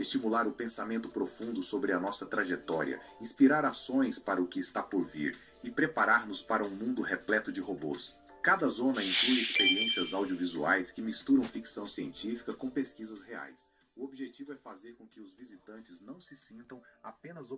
estimular o pensamento profundo sobre a nossa trajetória, inspirar ações para o que está por vir e preparar-nos para um mundo repleto de robôs. Cada zona inclui experiências audiovisuais que misturam ficção científica com pesquisas reais. O objetivo é fazer com que os visitantes não se sintam apenas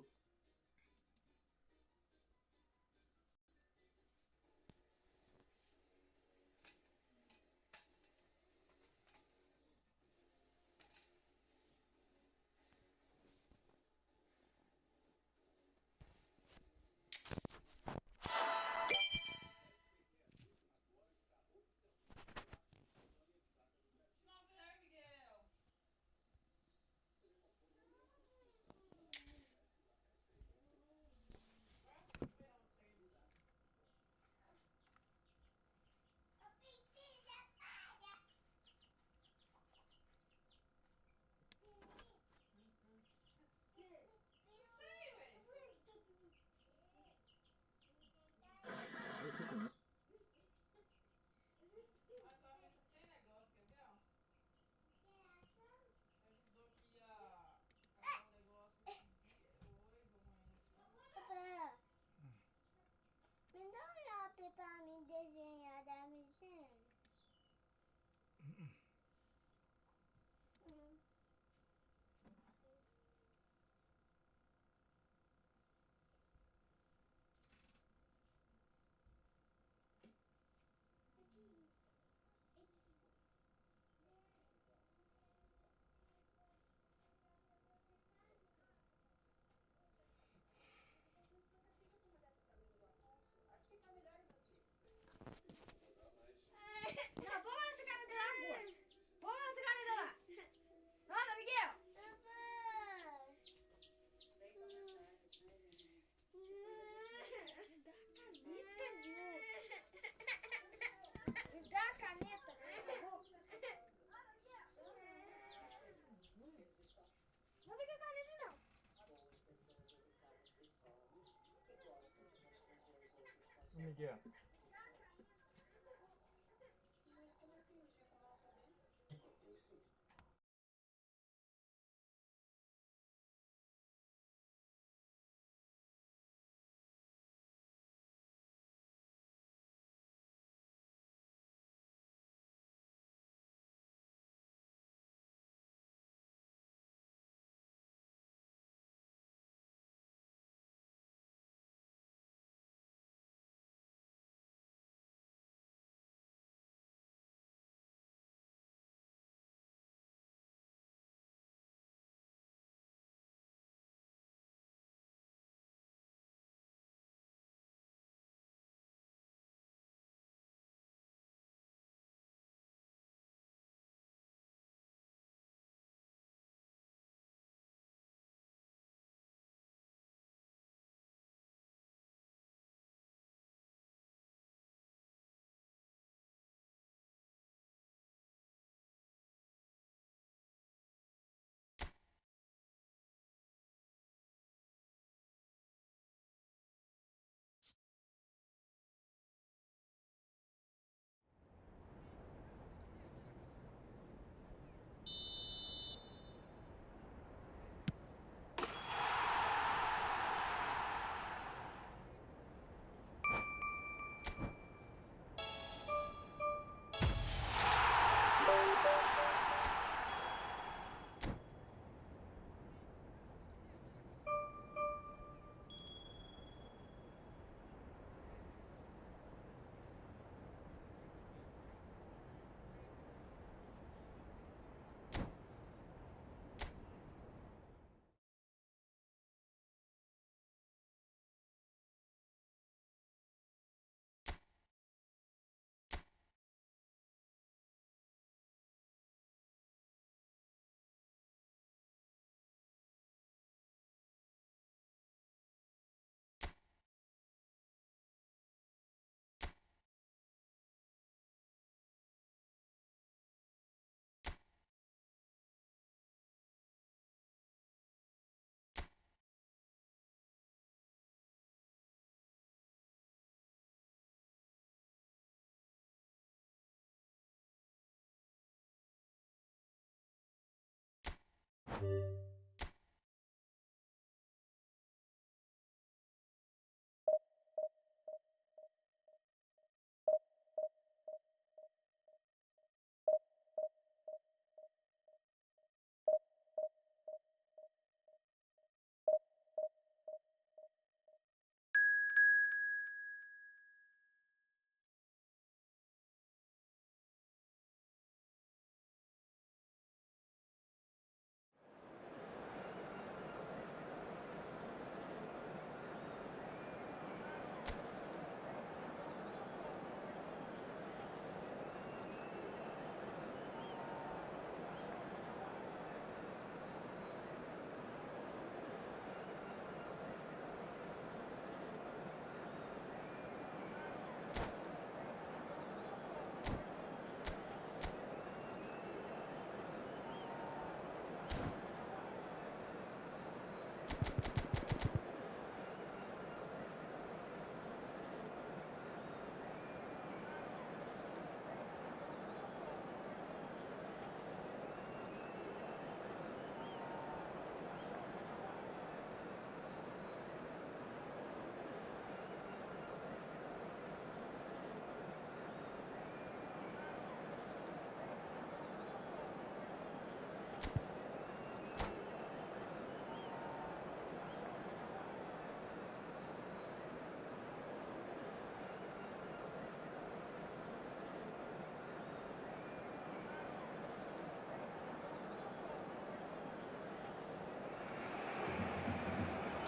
Me dá um lápis pra mim desenhar da miséria. Não, põe essa caneta lá agora. Põe essa caneta lá. Anda, Miguel. Me dá a caneta, por favor. Não me dá a caneta, não. Miguel.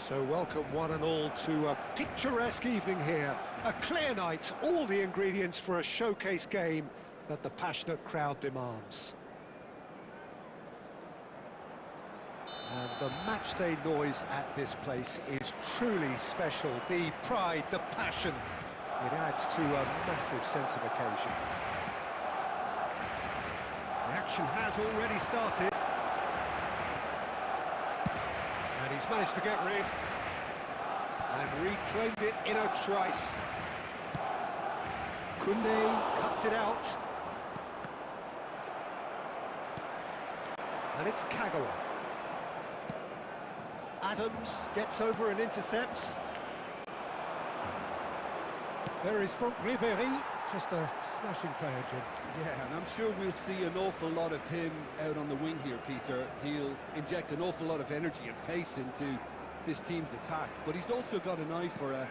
So welcome one and all to a picturesque evening here. A clear night, all the ingredients for a showcase game that the passionate crowd demands. And the matchday noise at this place is truly special. The pride, the passion, it adds to a massive sense of occasion. The action has already started. And he's managed to get rid and reclaimed it in a trice. Kunde cuts it out. And it's Kagawa. Adams gets over and intercepts. There is from Ribéry, just a smashing player, Jim. Yeah, and I'm sure we'll see an awful lot of him out on the wing here, Peter. He'll inject an awful lot of energy and pace into this team's attack, but he's also got an eye for a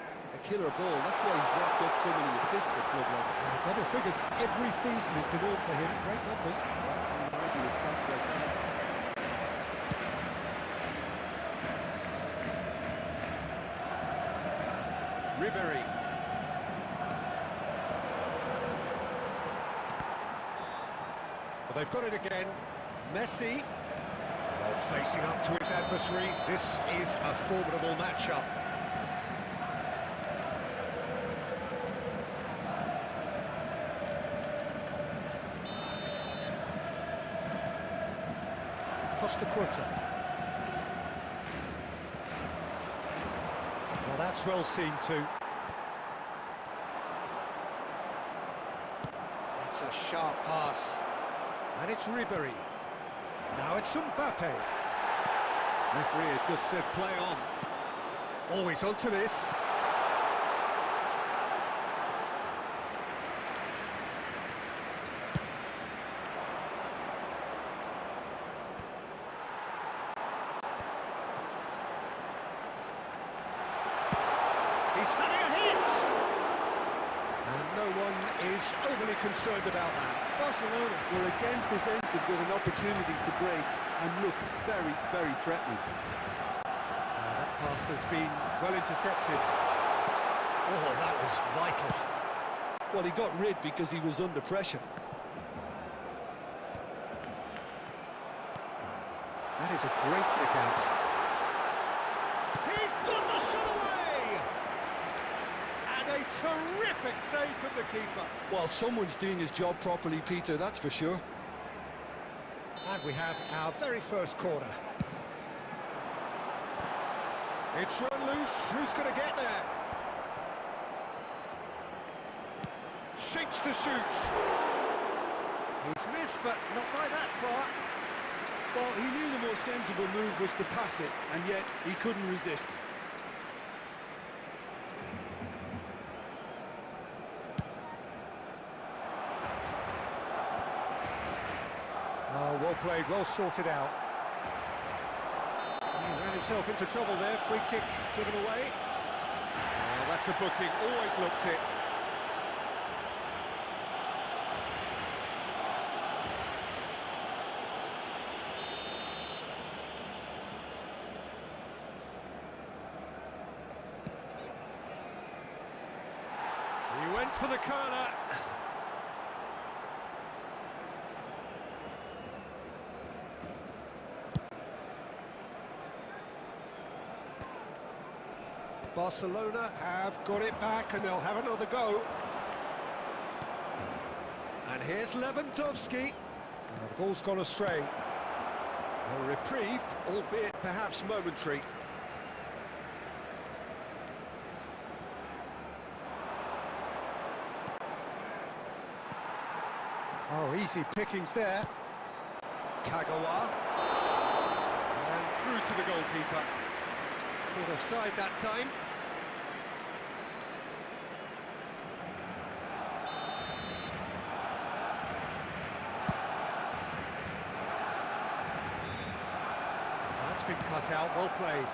killer ball. That's why he's racked up so many assists at club level. Double figures every season is the norm for him. Great numbers. Maybe the stats like that. Ribéry. Well, they've got it again. Messi. Facing up to his adversary. This is a formidable matchup. Costa Curta. Well, that's well seen too. It's a sharp pass. And it's Ribéry. Now it's Mbappe. Referee has just said play on. Always onto this. He's having a hit! And no one is overly concerned about that. Barcelona were again presented with an opportunity to break and look very, very threatening. That pass has been well intercepted. Oh, that was vital. Well, he got rid because he was under pressure. That is a great pick out. He's got the shot away! And a terrific save from the keeper. Well, someone's doing his job properly, Peter, that's for sure. And we have our very first corner. It's run loose. Who's going to get there? Shapes to shoot. He's missed, but not by that far. Well, he knew the more sensible move was to pass it, and yet he couldn't resist. Oh, well played, well sorted out. He ran himself into trouble there, free kick given away. Oh, that's a booking, always looked it. He went for the corner. Barcelona have got it back and they'll have another go. And here's Lewandowski. Now the ball's gone astray. A reprieve, albeit perhaps momentary. Oh, easy pickings there. Kagawa. And through to the goalkeeper. Caught offside that time. That's been cut out, well played.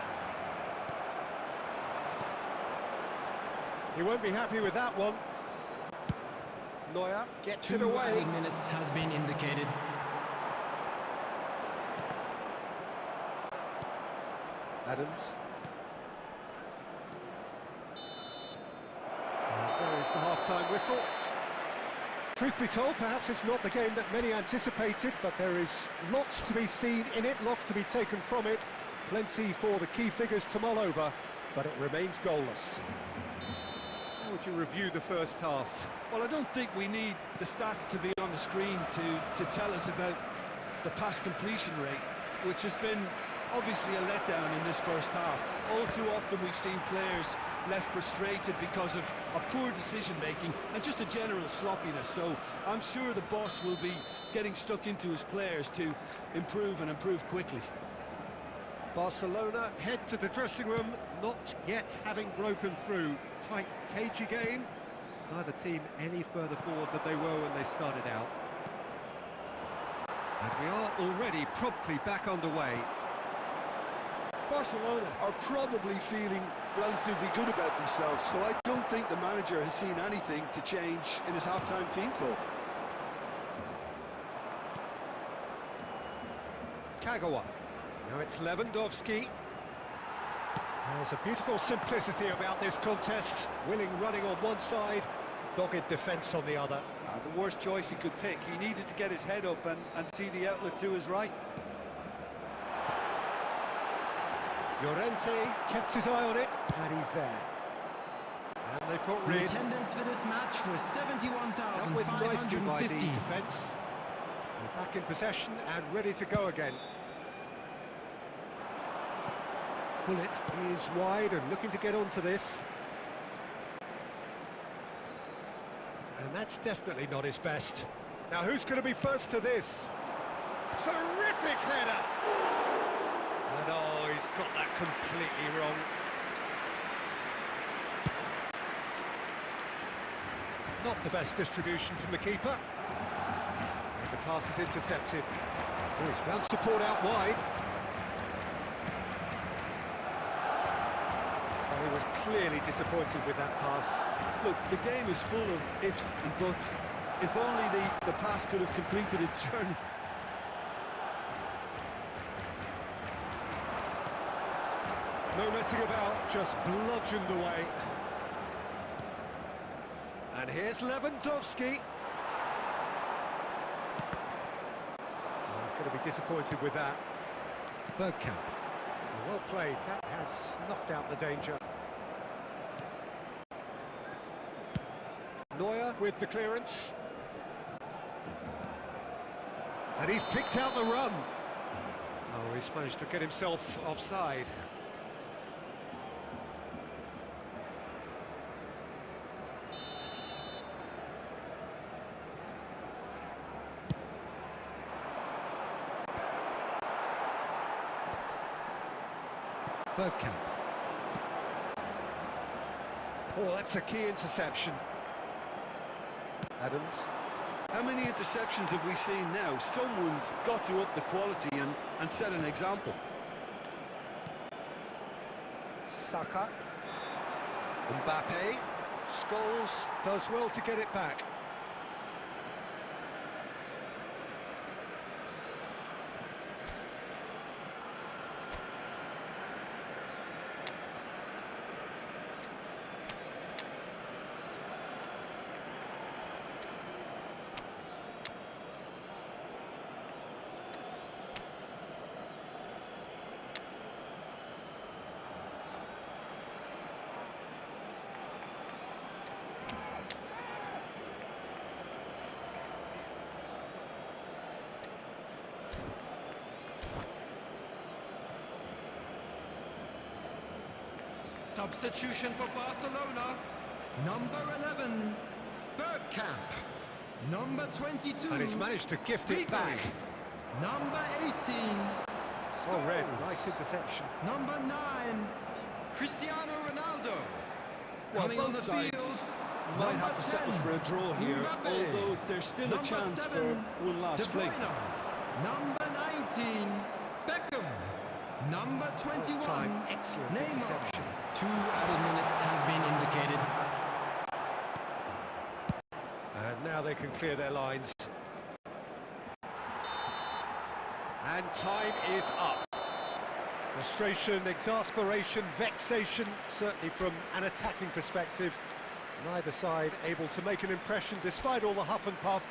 He won't be happy with that one. Neuer gets it away. 2 minutes has been indicated. Adams. And there is the half-time whistle. Truth be told, perhaps it's not the game that many anticipated, but there is lots to be seen in it, lots to be taken from it. Plenty for the key figures to mull over, but it remains goalless. How would you review the first half? Well, I don't think we need the stats to be on the screen to tell us about the pass completion rate, which has been obviously a letdown in this first half. All too often we've seen players left frustrated because of poor decision-making and just a general sloppiness. So I'm sure the boss will be getting stuck into his players to improve and improve quickly. Barcelona head to the dressing room, not yet having broken through. Tight, cagey game. Neither team any further forward than they were when they started out. And we are already promptly back underway. Barcelona are probably feeling relatively good about themselves, so I don't think the manager has seen anything to change in his half-time team talk. Kagawa. Now it's Lewandowski. There's a beautiful simplicity about this contest. Willing running on one side, dogged defence on the other. The worst choice he could pick. He needed to get his head up and see the outlet to his right. Llorente kept his eye on it, and he's there. And they've got The rid. attendance for this match was Dealt with nicely by the 71,550. defence. They're back in possession and ready to go again. Bullet is wide and looking to get onto this. And that's definitely not his best. Now who's going to be first to this? Terrific header! And oh, he's got that completely wrong. Not the best distribution from the keeper. And the pass is intercepted. Oh, he's found support out wide. Oh, he was clearly disappointed with that pass. Look, the game is full of ifs and buts. If only the pass could have completed its journey. No messing about, just bludgeoned away. And here's Lewandowski. Oh, he's going to be disappointed with that. Bergkamp. Well played, that has snuffed out the danger. Neuer with the clearance. And he's picked out the run. Oh, he's managed to get himself offside. Bergkamp. Oh, that's a key interception. Adams. How many interceptions have we seen now? Someone's got to up the quality and set an example. Saka. Mbappe. Scholes does well to get it back. Substitution for Barcelona, number 11, Bergkamp. Number 22. And he's managed to gift it back. Number 18. Oh, Red, nice interception. Number 9. Cristiano Ronaldo. Well, Coming on both the sides field, might have number to settle 10, for a draw here, Mbappe. although there's still a Number chance 7, for one last De fling. Bruyne. Number 19. Beckham. Number 21. Time, excellent Neymar. interception. 2 added minutes has been indicated. And now they can clear their lines. And time is up. Frustration, exasperation, vexation, certainly from an attacking perspective. Neither side able to make an impression despite all the huff and puff.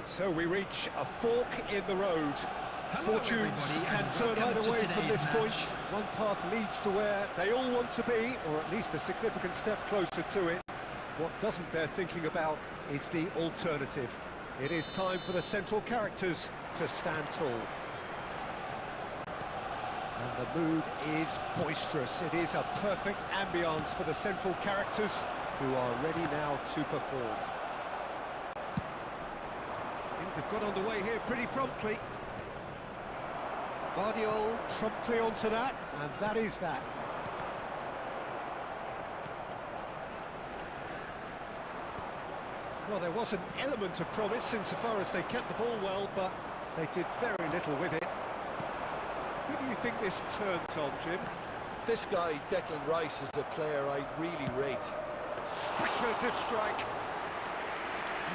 So we reach a fork in the road. Hello, Fortunes everybody, can and turn welcome either to way from today's this point. match. One path leads to where they all want to be, or at least a significant step closer to it. What doesn't bear thinking about is the alternative. It is time for the central characters to stand tall. And the mood is boisterous. It is a perfect ambience for the central characters who are ready now to perform. Things have got underway here pretty promptly. Guardiola promptly onto that, and that is that. Well, there was an element of promise insofar as they kept the ball well, but they did very little with it. Who do you think this turns on, Jim? This guy, Declan Rice, is a player I really rate. Speculative strike.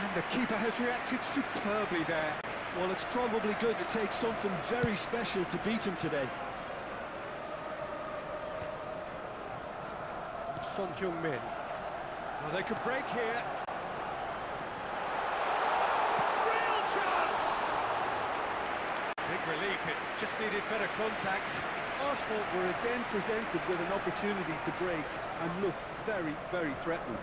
And the keeper has reacted superbly there. Well, it's probably going to take something very special to beat him today. Son Heung-min. Well, they could break here. Real chance! Big relief, it just needed better contact. Arsenal were again presented with an opportunity to break and look very, very threatening.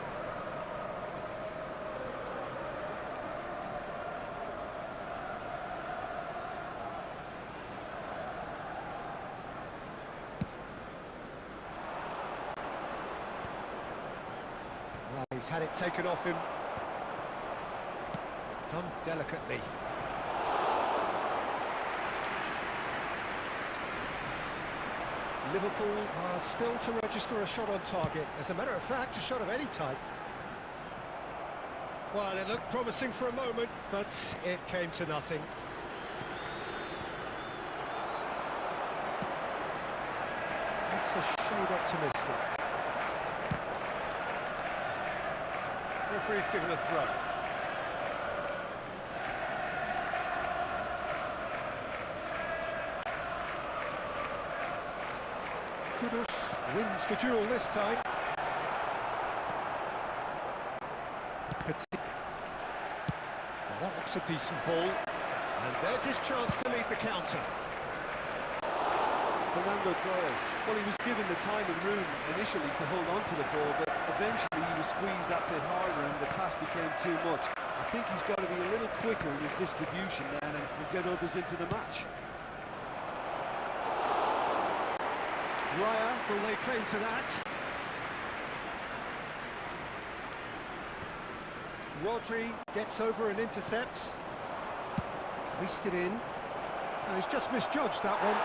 He's had it taken off him. Done delicately. Liverpool are still to register a shot on target. As a matter of fact, a shot of any type. Well, it looked promising for a moment, but it came to nothing. It's a shade optimistic. Referee's given a throw. Kudus wins the duel this time. Petit. Well, that looks a decent ball. And there's his chance to lead the counter. Fernando Torres, well, he was given the time and room initially to hold on to the ball, but eventually he was squeezed that bit harder and the task became too much. I think he's got to be a little quicker in his distribution then and get others into the match. Raya will lay claim to that. Rodri gets over and intercepts. Hoisted in. Oh, he's just misjudged that one.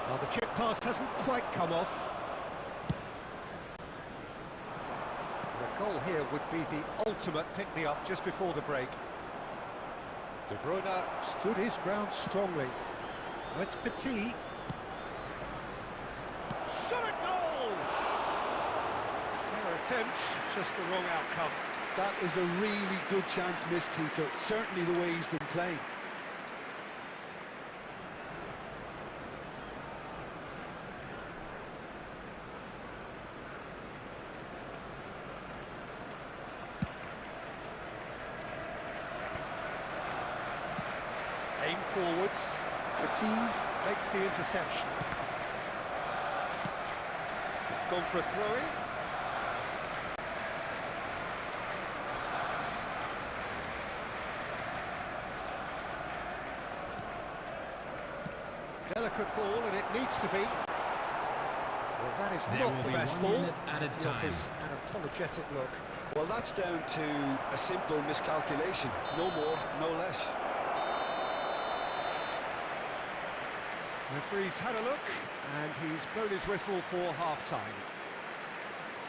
Well, the chip pass hasn't quite come off. The goal here would be the ultimate pick-me-up just before the break. De Bruyne stood his ground strongly. Oh, it's Petit. Shot a goal! Fair attempt, just the wrong outcome. That is a really good chance missed, Peter. Certainly the way he's been playing. Aim forwards. Petit makes the interception. It's gone for a throw-in. Delicate ball, and it needs to be. Well, that is There not will the be best 1 ball. minute at a It time. offers an apologetic look. Well, that's down to a simple miscalculation. No more, no less. Referee's had a look, and he's blown his whistle for half-time.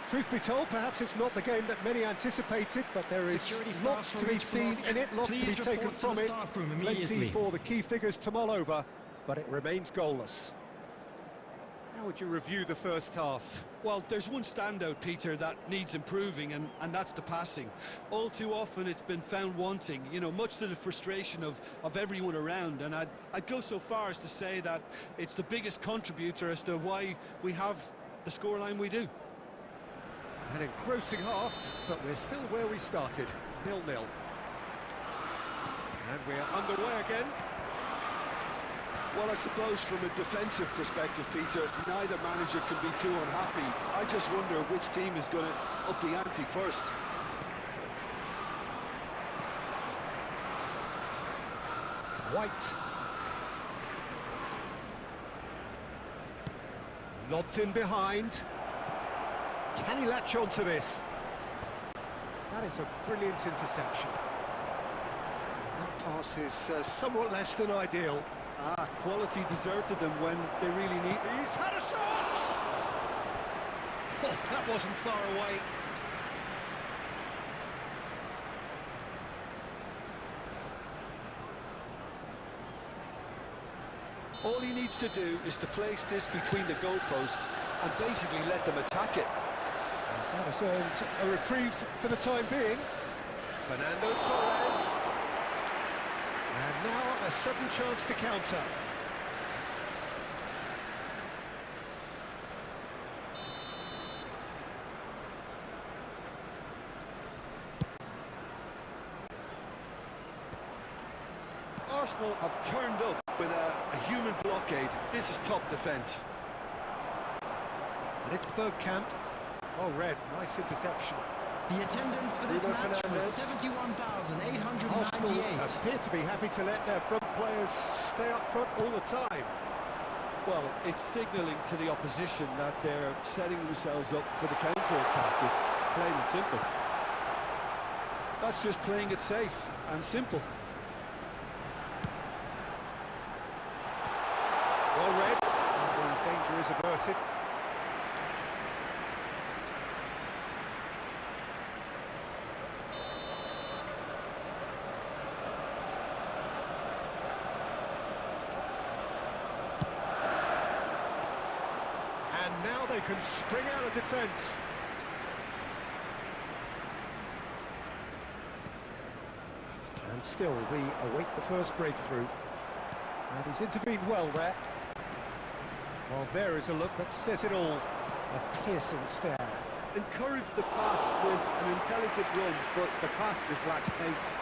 Truth be told, perhaps it's not the game that many anticipated, but there is Security staff lots for to be each seen block. in it, lots to Please be report taken to the from it. staff room Plenty immediately. for the key figures to mull over, but it remains goalless. How would you review the first half? Well, there's one standout, Peter, that needs improving, and that's the passing. All too often it's been found wanting, you know, much to the frustration of everyone around, and I'd go so far as to say that it's the biggest contributor as to why we have the scoreline we do. An engrossing half, but we're still where we started, 0-0. And we're underway again. Well, I suppose from a defensive perspective, Peter, neither manager can be too unhappy. I just wonder which team is going to up the ante first. White. Lobbed in behind. Can he latch onto this? That is a brilliant interception. That pass is somewhat less than ideal. Quality deserted them when they really need it. He's had a shot! Oh, that wasn't far away. All he needs to do is to place this between the goalposts and basically let them attack it. That has earned a reprieve for the time being. Fernando Torres. And now a sudden chance to counter. Arsenal have turned up with a human blockade. This is top defence. And it's Bergkamp. Oh, Red, nice interception. The attendance for this Bruno match Fernandes. was 71,898. Arsenal appear to be happy to let their front players stay up front all the time. Well, it's signalling to the opposition that they're setting themselves up for the counter-attack. It's plain and simple. That's just playing it safe and simple. Well read. The danger is averted. And now they can spring out of defence. And still, we await the first breakthrough. And he's intervened well there. Well, there is a look that says it all. A piercing stare. Encourage the pass with an intelligent run, but the pass just lacked pace.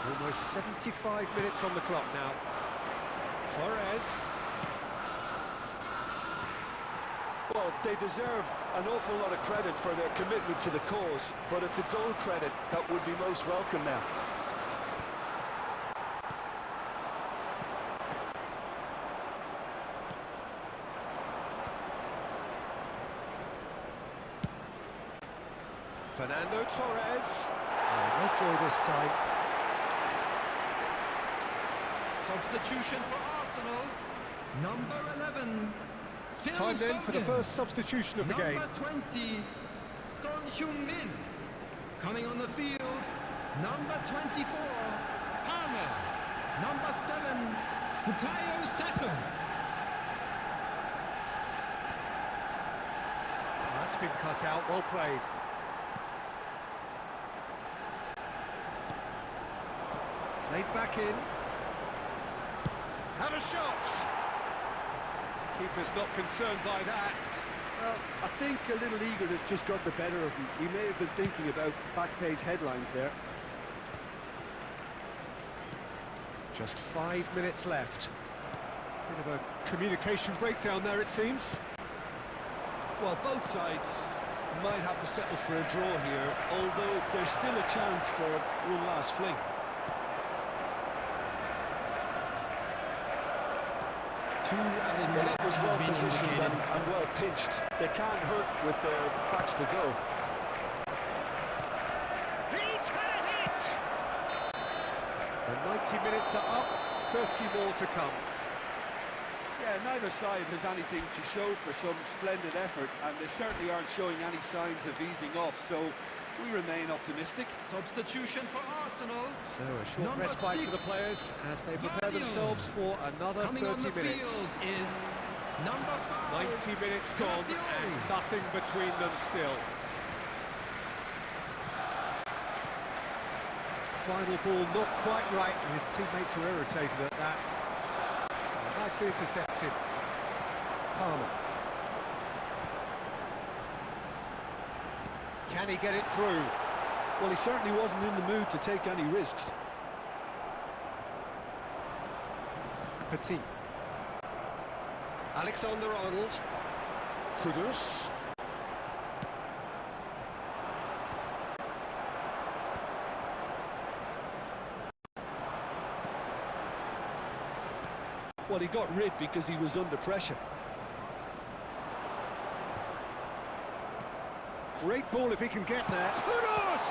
Almost 75 minutes on the clock now. Torres. Well, they deserve an awful lot of credit for their commitment to the cause, but it's a goal credit that would be most welcome now. Fernando Torres. No joy this time. Substitution for Arsenal. Number 11. Time then for the first substitution of the game. Number 20, Son Heung-min. Coming on the field, number 24, Palmer. Number 7, Bukayo Saka. That's been cut out, well played. Played back in. Have a shot! Keeper's not concerned by that. Well, I think a little eagerness just got the better of him. He may have been thinking about back-page headlines there. Just 5 minutes left. Bit of a communication breakdown there, it seems. Well, both sides might have to settle for a draw here, although there's still a chance for one last fling. Well, that was well positioned and well pinched. They can't hurt with their backs to go. He's had a hit! The 90 minutes are up, 30 more to come. Yeah, neither side has anything to show for some splendid effort, and they certainly aren't showing any signs of easing off, so we remain optimistic. Substitution for Arsenal. So a short Number respite for the 6, players as they prepare Julio. themselves for another Coming on 30 the minutes. field is number 5. 90 minutes gone and nothing between them still. Final ball not quite right, and his teammates are irritated at that. Nicely intercepted. Palmer. Can he get it through? Well, he certainly wasn't in the mood to take any risks. Petit. Alexander-Arnold. Kudus. Well, he got rid because he was under pressure. Great ball if he can get there. Kudus!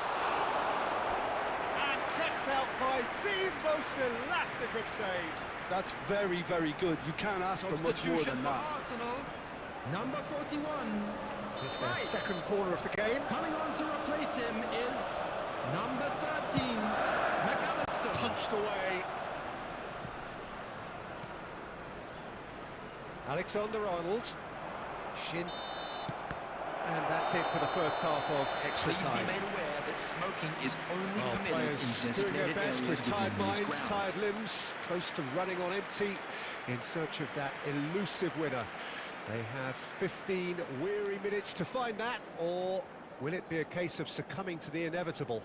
And kept out by the most elastic of saves. That's very, very good. You can't ask for much more than Substitution for that. Arsenal. Number 41. It's their second corner of the game. Coming on to replace him is number 13, McAllister. Punched away. Alexander-Arnold. Shin. And that's it for the first half of extra Please time. be made aware that smoking is only Well, permitted in players doing their designated best areas with tired within these minds, grounds. tired limbs, close to running on empty in search of that elusive winner. They have 15 weary minutes to find that, or will it be a case of succumbing to the inevitable?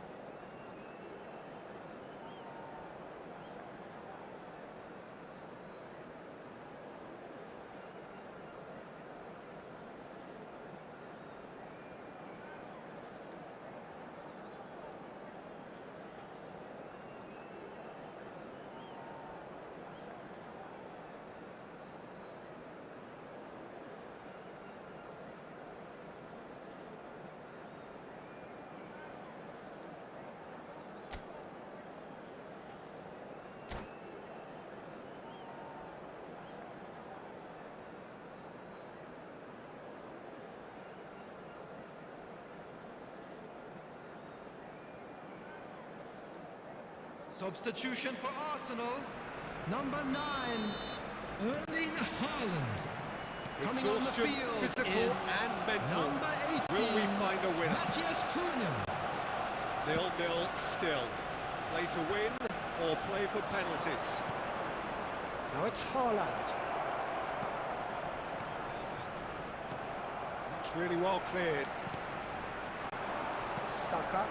Substitution for Arsenal. Number 9, Erling Haaland. Coming on the Exhaustion, field physical is and mental. number 18, Will we find a winner? Matthias Cunha. 0-0 still. Play to win or play for penalties. Now it's Haaland. That's really well cleared. Saka.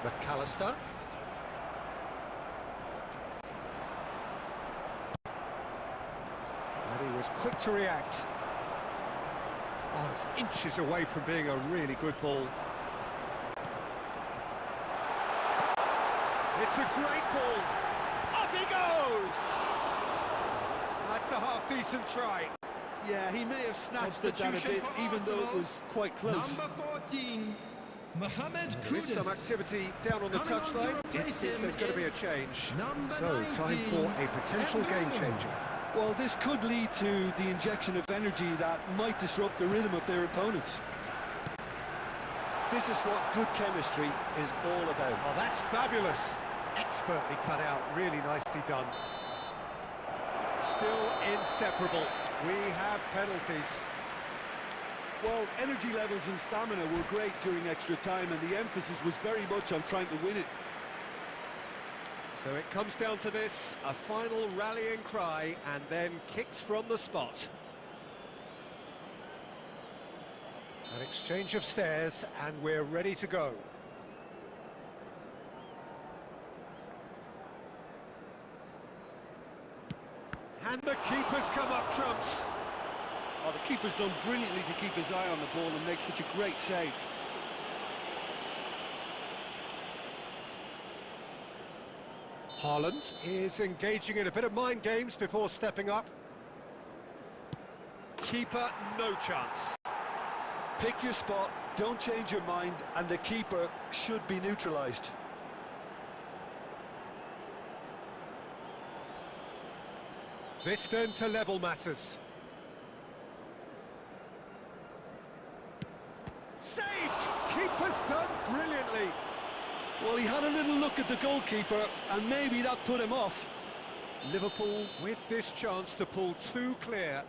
McAllister. And he was quick to react. Oh, it's inches away from being a really good ball. It's a great ball. Up he goes! That's a half-decent try. Yeah, he may have snatched it down a bit, Substitution for even though it Arsenal. was quite close. Number 14, Mohamed There is some Kudus. activity down on the Coming on to touchline. It replace seems him there's going to be a is change. number So, time 19, for a potential game Embolo. changer. Well, this could lead to the injection of energy that might disrupt the rhythm of their opponents. This is what good chemistry is all about. Oh, that's fabulous. Expertly cut out, really nicely done. Still inseparable. We have penalties. Well, energy levels and stamina were great during extra time, and the emphasis was very much on trying to win it. So it comes down to this, a final rallying cry, and then kicks from the spot. An exchange of stares, and we're ready to go. And the keeper's come up trumps. Oh, the keeper's done brilliantly to keep his eye on the ball and make such a great save. Haaland is engaging in a bit of mind games before stepping up. Keeper, no chance. Pick your spot, don't change your mind, and the keeper should be neutralised. This then to level matters. Saved! Keeper's done Well, he had a little look at the goalkeeper, and maybe that put him off. Liverpool with this chance to pull two clear.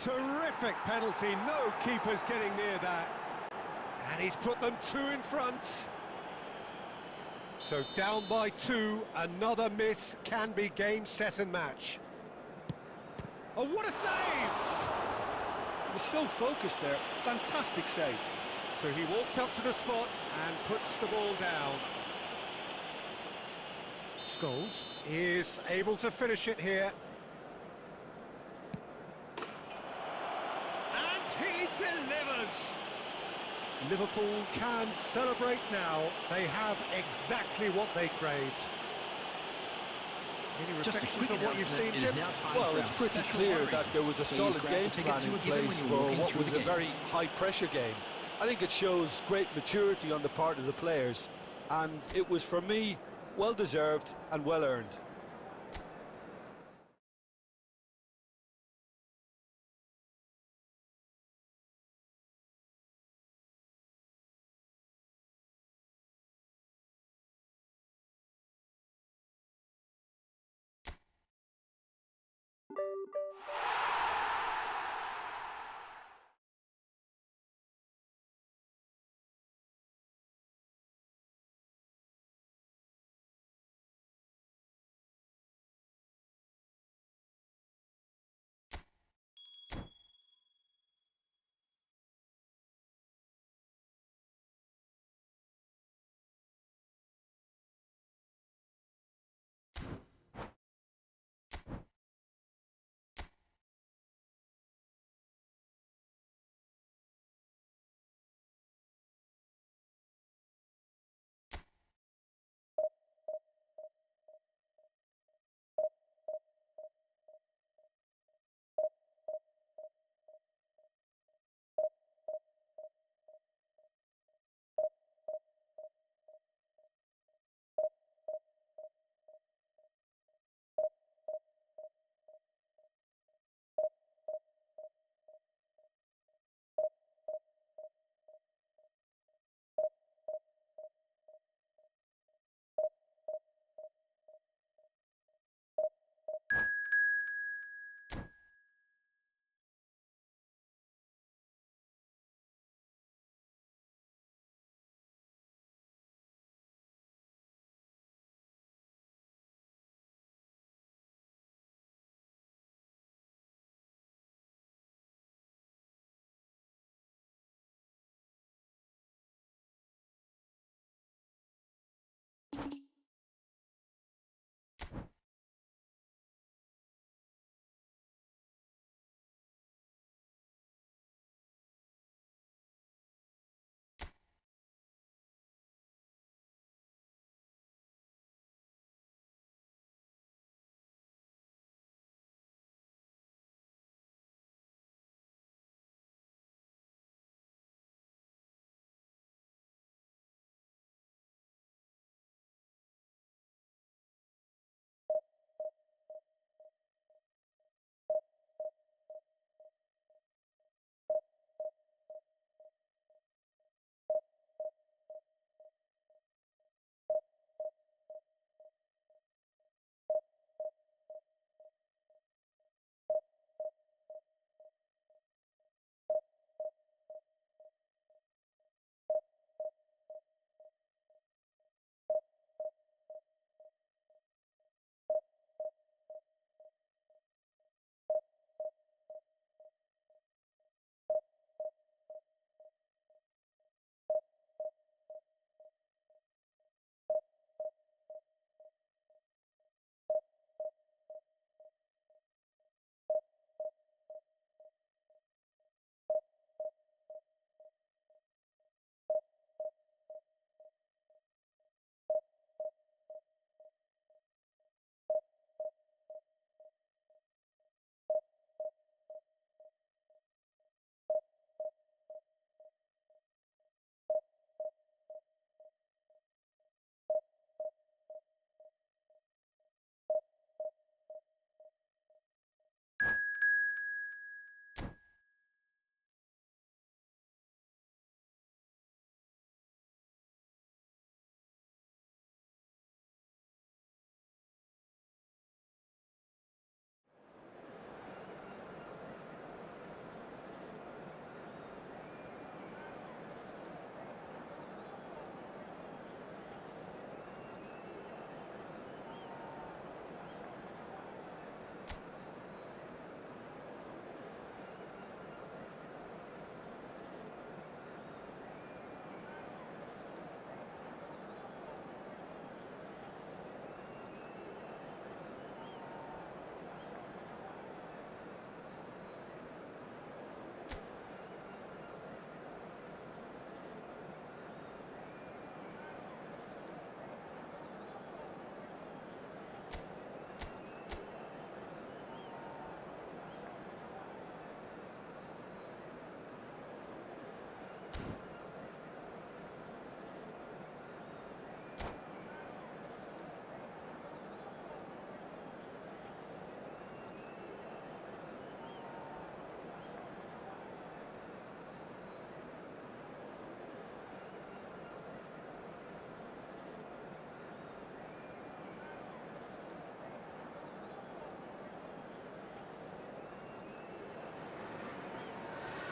Terrific penalty, no keeper's getting near that. And he's put them two in front. So down by two, another miss can be game, set and match. Oh, what a save! He was so focused there. Fantastic save. So he walks up to the spot and puts the ball down. Scholes is able to finish it here. And he delivers! Liverpool can celebrate now. They have exactly what they craved. Any reflections on what you've seen, Jim? Well, it's pretty clear that there was a solid game plan in place for what was a very high-pressure game. I think it shows great maturity on the part of the players, and it was, for me, well-deserved and well-earned.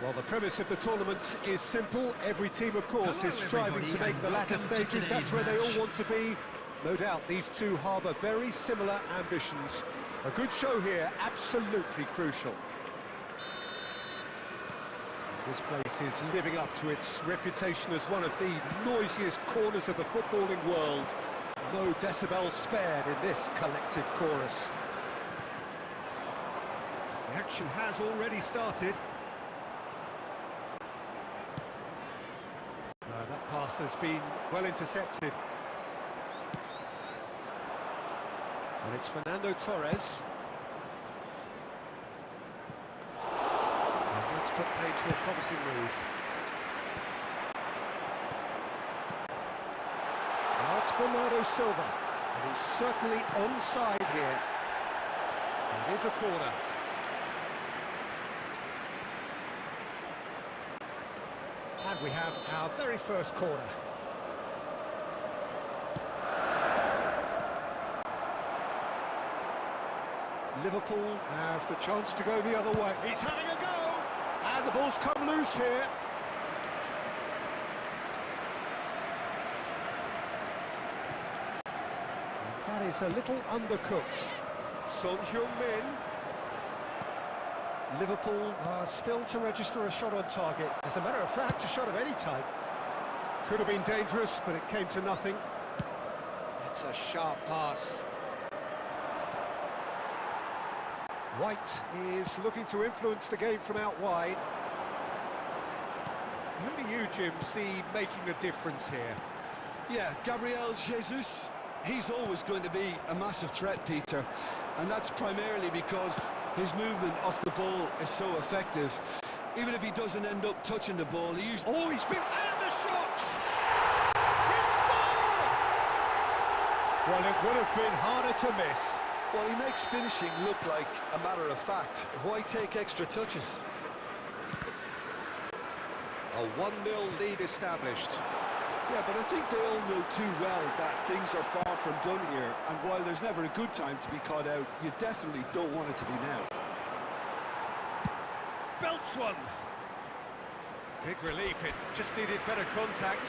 Well, the premise of the tournament is simple. Every team, of course, is striving to make the latter stages. That's where they all want to be. No doubt these two harbour very similar ambitions. A good show here, absolutely crucial. This place is living up to its reputation as one of the noisiest corners of the footballing world. No decibels spared in this collective chorus. The action has already started. That pass has been well intercepted. And it's Fernando Torres. And that's put paid to a promising move. Now it's Bernardo Silva. And he's certainly onside here. It is a corner. And we have our very first corner. Liverpool have the chance to go the other way. He's having a go! And the ball's come loose here. And that is a little undercooked. Son Heung-min. Liverpool are still to register a shot on target. As a matter of fact, a shot of any type. Could have been dangerous, but it came to nothing. It's a sharp pass. White is looking to influence the game from out wide. Who do you, Jim, see making the difference here? Yeah, Gabriel Jesus, he's always going to be a massive threat, Peter. And that's primarily because his movement off the ball is so effective. Even if he doesn't end up touching the ball, he usually... Oh, he's been... And the shots! He scored! Well, it would have been harder to miss. Well, he makes finishing look like a matter of fact. Why take extra touches? A 1-0 lead established. Yeah, but I think they all know too well that things are far from done here. And while there's never a good time to be caught out, you definitely don't want it to be now. Belts one. Big relief, it just needed better contact.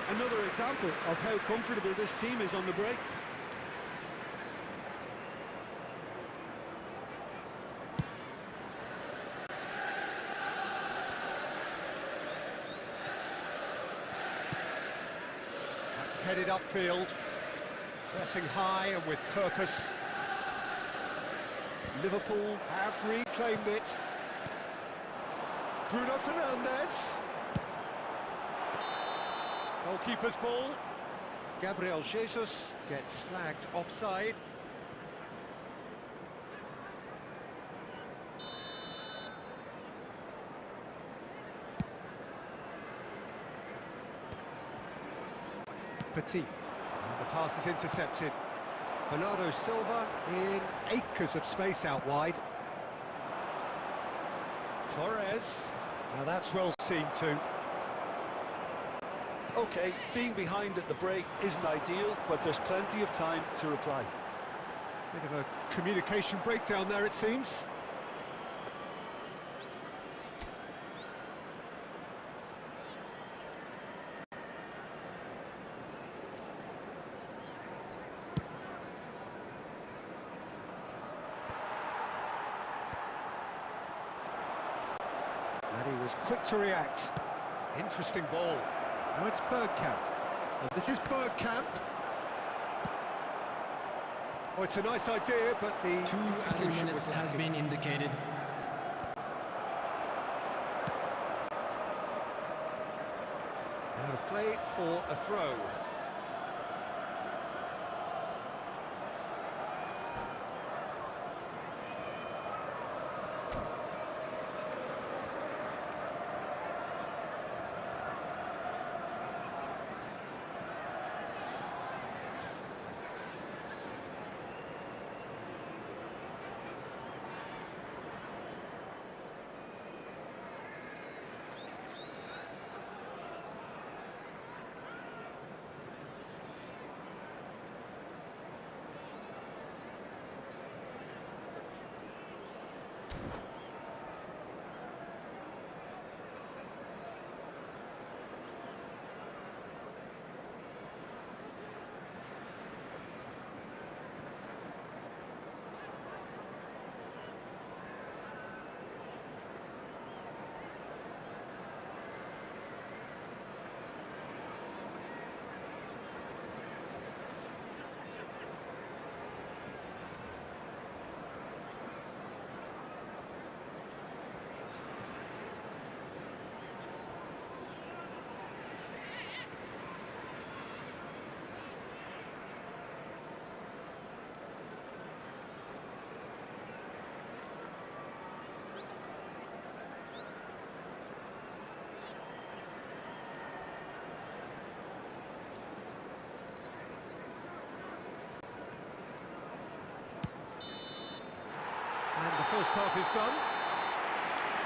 Another example of how comfortable this team is on the break. Headed upfield, pressing high and with purpose. Liverpool have reclaimed it. Bruno Fernandes. Goalkeeper's ball. Gabriel Jesus gets flagged offside. Petit. And the pass is intercepted. Bernardo Silva in acres of space out wide. Torres. Now that's well seen too. Okay, being behind at the break isn't ideal, but there's plenty of time to reply. Bit of a communication breakdown there, it seems. And he was quick to react. Interesting ball. Now it's Bergkamp. And this is Bergkamp. Oh, it's a nice idea, but the 2 execution minutes was has lacking. been indicated. Out of play for a throw. first half is done.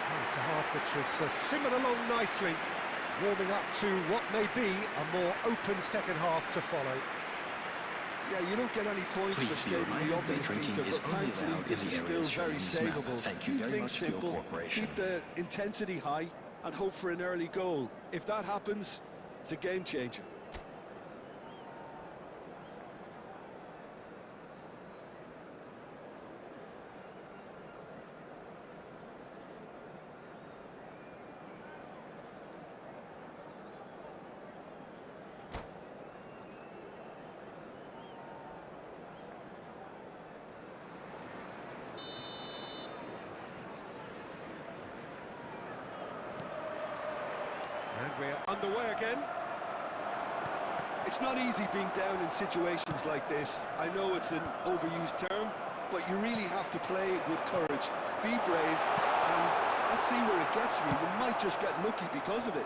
And it's a half which has simmered along nicely, warming up to what may be a more open second half to follow. Yeah, you don't get any points for skating the opening, Peter, but thankfully this is still very savable. Keep things simple, keep the intensity high, and hope for an early goal. If that happens, it's a game changer. And we're underway again. It's not easy being down in situations like this. I know it's an overused term, but you really have to play with courage. Be brave, and let's see where it gets you. You might just get lucky because of it.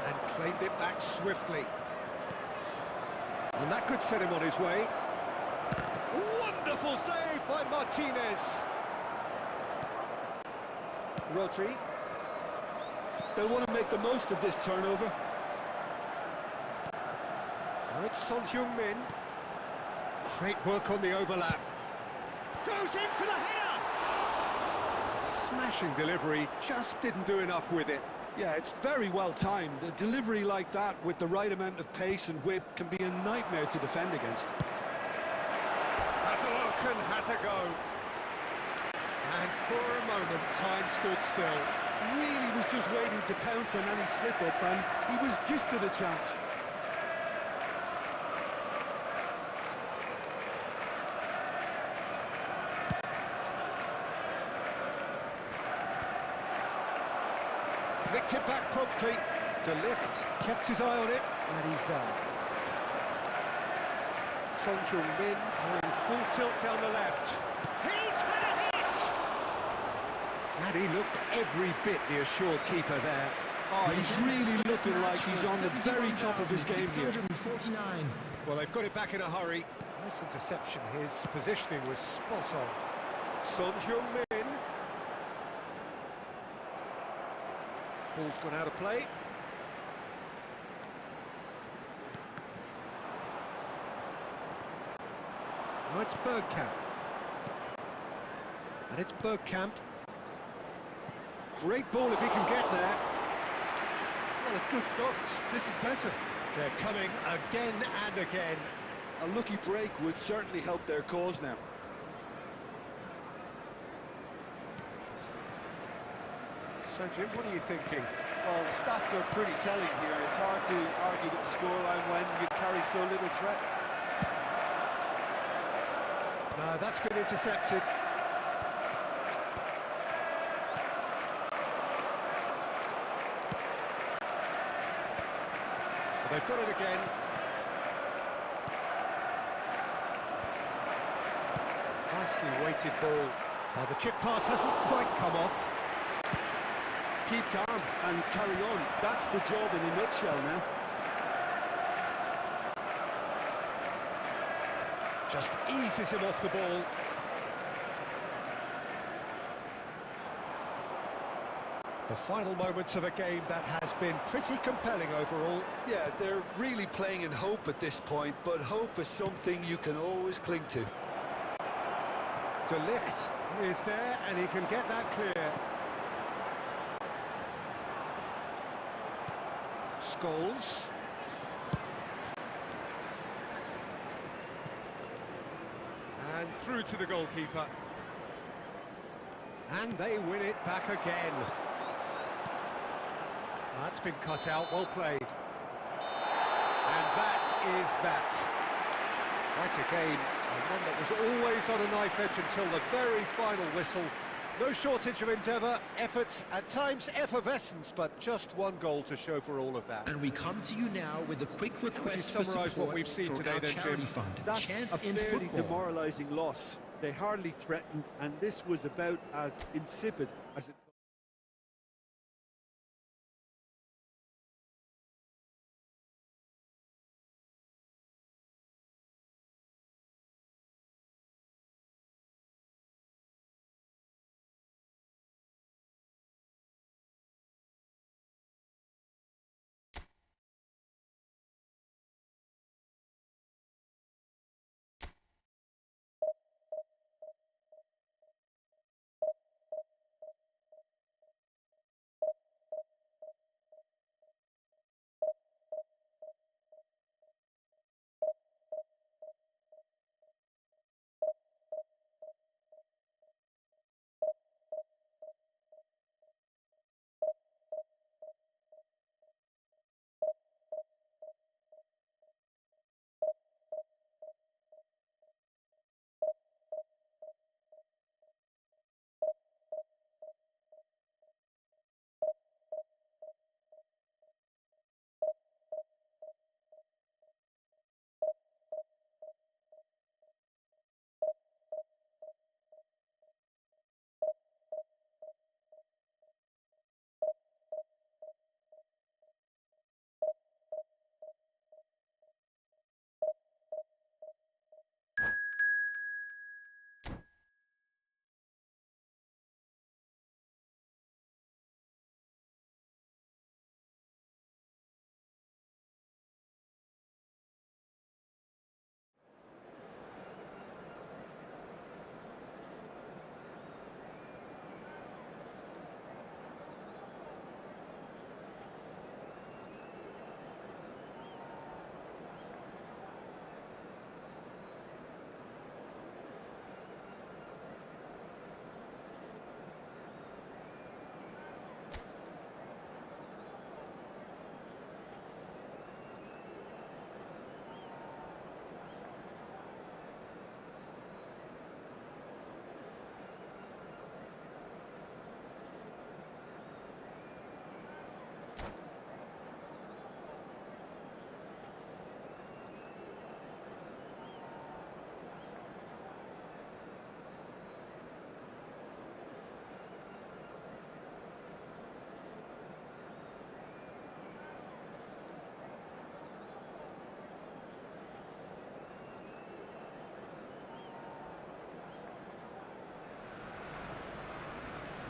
And claimed it back swiftly. And that could set him on his way. Wonderful save by Martinez. Rodri. They'll want to make the most of this turnover. Now it's Son Heung-min. Great work on the overlap. Goes in for the header! Smashing delivery, just didn't do enough with it. Yeah, it's very well timed. A delivery like that with the right amount of pace and whip can be a nightmare to defend against. Has a look and has a go. And for a moment, time stood still. Really was just waiting to pounce on any slip-up, and he was gifted a chance. Nicked it back promptly. De Ligt kept his eye on it, and he's there. Son Heung-min in full tilt down the left. He's had a hit! And he looked every bit the assured keeper there. Oh, he's really looking like he's on the very top of his game here. Well, they've got it back in a hurry. Nice interception. His positioning was spot on. Son Heung-min. Ball's gone out of play. Now it's Bergkamp. And it's Bergkamp. Great ball if he can get there. Well, it's good stuff. This is better. They're coming again and again. A lucky break would certainly help their cause now. So, Jim, what are you thinking? Well, the stats are pretty telling here. It's hard to argue with the scoreline when you carry so little threat. No, that's been intercepted. But they've got it again. Nicely weighted ball. Now the chip pass hasn't quite come off. Keep calm and carry on. That's the job in a nutshell now. Just eases him off the ball. The final moments of a game that has been pretty compelling overall. Yeah, they're really playing in hope at this point, but hope is something you can always cling to. De Ligt is there, and he can get that clear. Scholes. And through to the goalkeeper. And they win it back again. That's been cut out, well played. And that is that. Quite a game, and one that was always on a knife edge until the very final whistle. No shortage of endeavour, effort, at times effervescence, but just one goal to show for all of that. And we come to you now with a quick request. Would you summarise what we've seen today then, Jim? That's a fairly demoralising loss. They hardly threatened, and this was about as insipid as it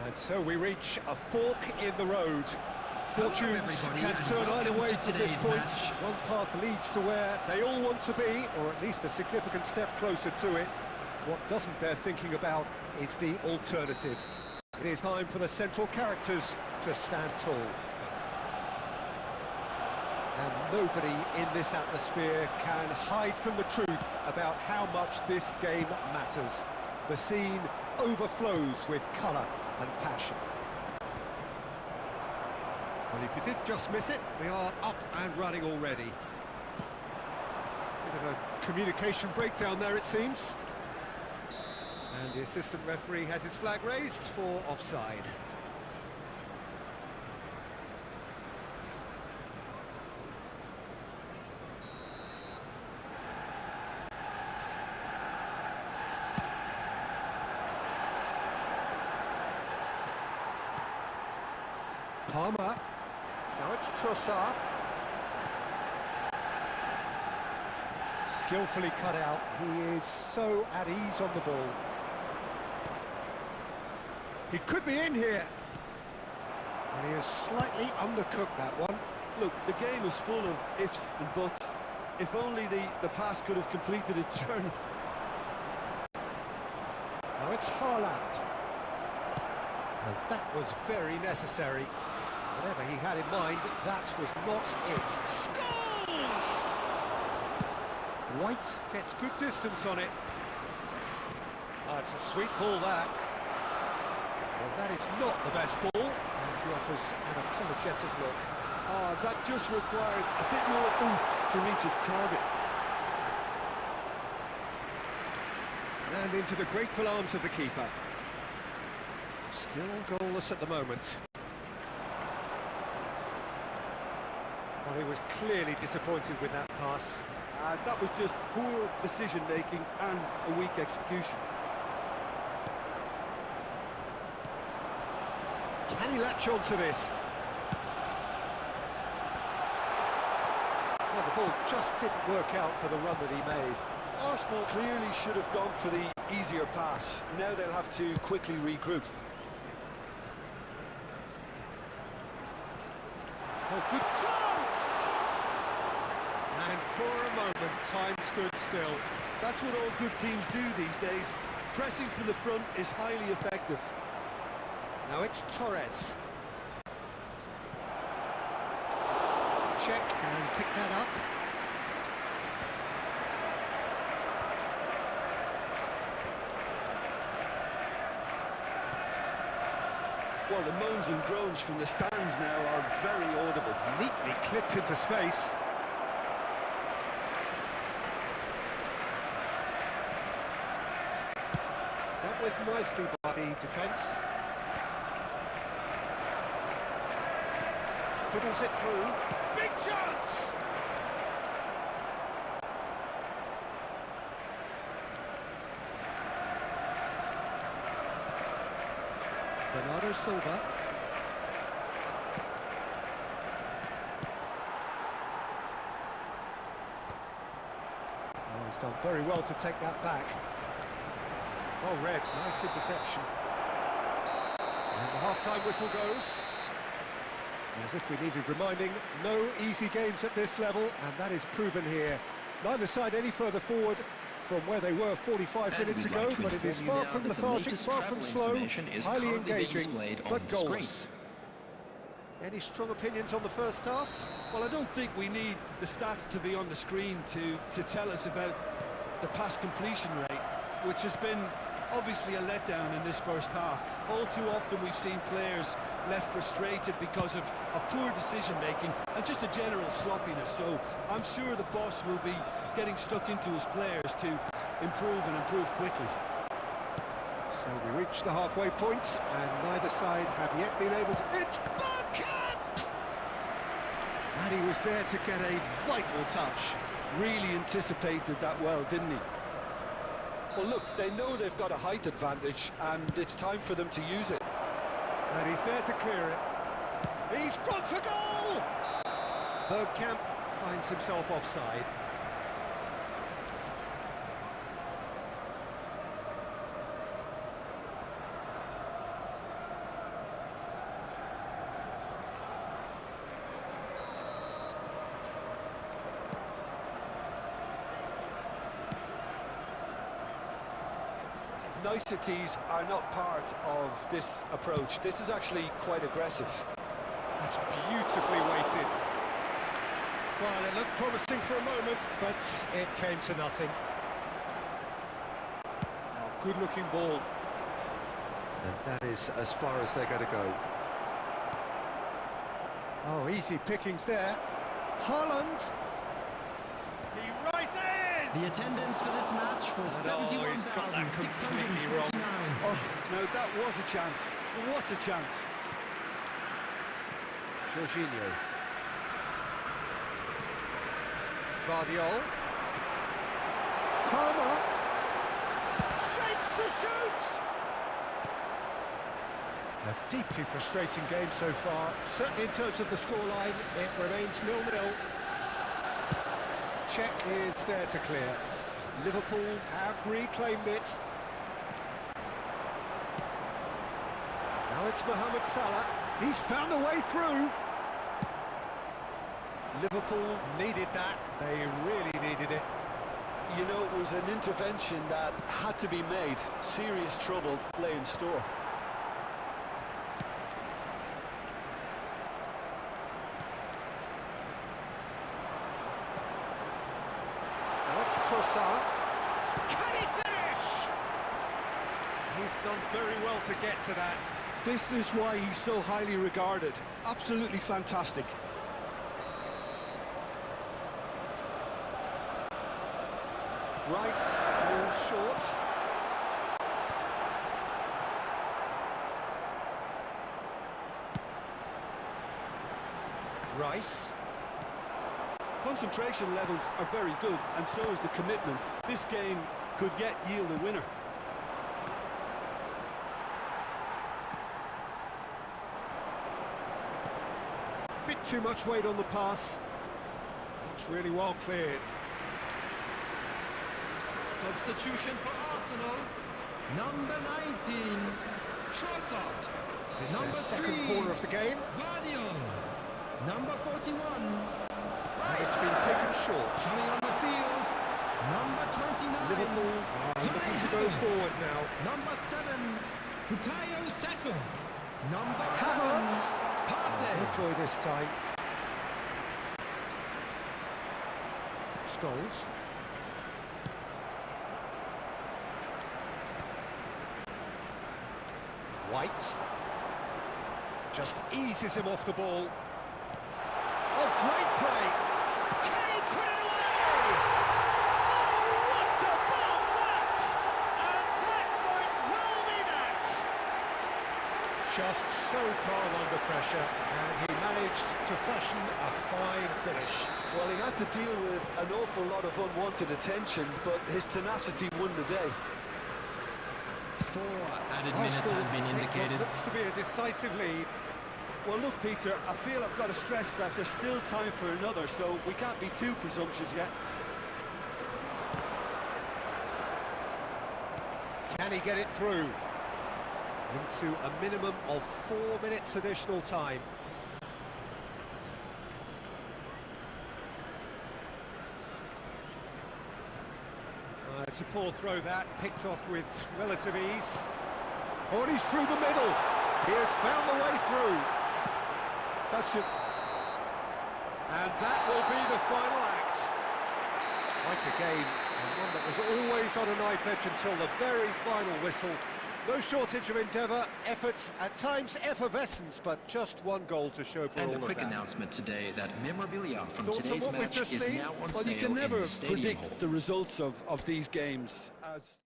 And so we reach a fork in the road. Fortunes can turn either way from this point. One path leads to where they all want to be, or at least a significant step closer to it. What doesn't bear thinking about is the alternative. It is time for the central characters to stand tall. And nobody in this atmosphere can hide from the truth about how much this game matters. The scene overflows with colour and passion. Well, if you did just miss it, we are up and running already. Bit of a communication breakdown there, it seems. And the assistant referee has his flag raised for offside. Palmer. Now it's Trossard. Skillfully cut out. He is so at ease on the ball. He could be in here. And he has slightly undercooked that one. Look, the game is full of ifs and buts. If only the pass could have completed its journey. Now it's Haaland. And that was very necessary. Whatever he had in mind, that was not it. Scores! White gets good distance on it. Oh, it's a sweet ball, that. Well, that is not the best ball, and he offers an apologetic look. That just required a bit more oomph to reach its target. And into the grateful arms of the keeper. Still goalless at the moment. Well, he was clearly disappointed with that pass. That was just poor decision-making and a weak execution. Can he latch on to this? Well, the ball just didn't work out for the run that he made. Arsenal clearly should have gone for the easier pass. Now they'll have to quickly regroup. Oh, good chance! And for a moment, time stood still. That's what all good teams do these days. Pressing from the front is highly effective. Now it's Torres. Check and pick that up. Well, the moans and groans from the stands now are very audible. Neatly clipped into space. Dealt with nicely by the defence. Fiddles it through. Big chance! Bernardo Silva. Oh, he's done very well to take that back. Well read, nice interception. And the half-time whistle goes. As if we needed reminding, no easy games at this level, and that is proven here. Neither side any further forward from where they were 45 minutes ago, but it is far from lethargic, far from slow, highly engaging, but goalless. Any strong opinions on the first half? Well, I don't think we need the stats to be on the screen to tell us about the pass completion rate, which has been obviously a letdown in this first half. All too often we've seen players left frustrated because of poor decision-making and just a general sloppiness. So I'm sure the boss will be getting stuck into his players to improve and improve quickly. So we reach the halfway point, and neither side have yet been able to... It's Bergkamp! And he was there to get a vital touch. Really anticipated that well, didn't he? Well, look, they know they've got a height advantage, and it's time for them to use it. And he's there to clear it. He's gone for goal! Bergkamp finds himself offside. niceties are not part of this approach. This is actually quite aggressive. That's beautifully weighted. Well, it looked promising for a moment, but it came to nothing. Oh, good-looking ball. And that is as far as they're going to go. Oh, easy pickings there. Haaland. He rises! The attendance for this match was 71,649. Oh, no, that was a chance. What a chance. Jorginho. Guardiola. Palmer. Shapes to shoot! A deeply frustrating game so far. Certainly in terms of the scoreline, it remains 0-0. Check is there to clear. Liverpool have reclaimed it. Now it's Mohamed Salah. He's found a way through. Liverpool needed that. They really needed it. You know, it was an intervention that had to be made. Serious trouble lay in store. Now it's Trossard. Can he finish? He's done very well to get to that. This is why he's so highly regarded. Absolutely fantastic. Rice moves short. Rice. Concentration levels are very good, and so is the commitment. This game could yet yield a winner. Bit too much weight on the pass. It's really well cleared. Substitution for Arsenal. Number 19, Trossard. This is Number their second 3, corner of the game. Guardiola. Number 41, And it's been taken short. coming on the field. Number 29, Liverpool are looking to go forward now. Number 7, Bukayo Saka. Number 7, Havertz. Partey. Enjoy this time. Scholes. White. Just eases him off the ball. Oh, great play! Can he put it away? Oh, what about that? And that might well be that! Just so calm under pressure, and he managed to fashion a fine finish. Well, he had to deal with an awful lot of unwanted attention, but his tenacity won the day. 4 added minutes Arsenal has been take what indicated. looks to be a decisive lead. Well, look, Peter, I feel I've got to stress that there's still time for another, so we can't be too presumptuous yet. Can he get it through? Into a minimum of 4 minutes additional time. It's a poor throw that, picked off with relative ease. Oh, and he's through the middle. He has found the way through. That's just... And that will be the final act. Quite a game, and one that was always on a knife edge until the very final whistle. No shortage of endeavour, effort, at times effervescence, but just one goal to show for And all a quick of that. announcement today that memorabilia from Thoughts on today's what we've match just is seen? now on Well, sale you can in never the stadium predict hall. the results of these games as...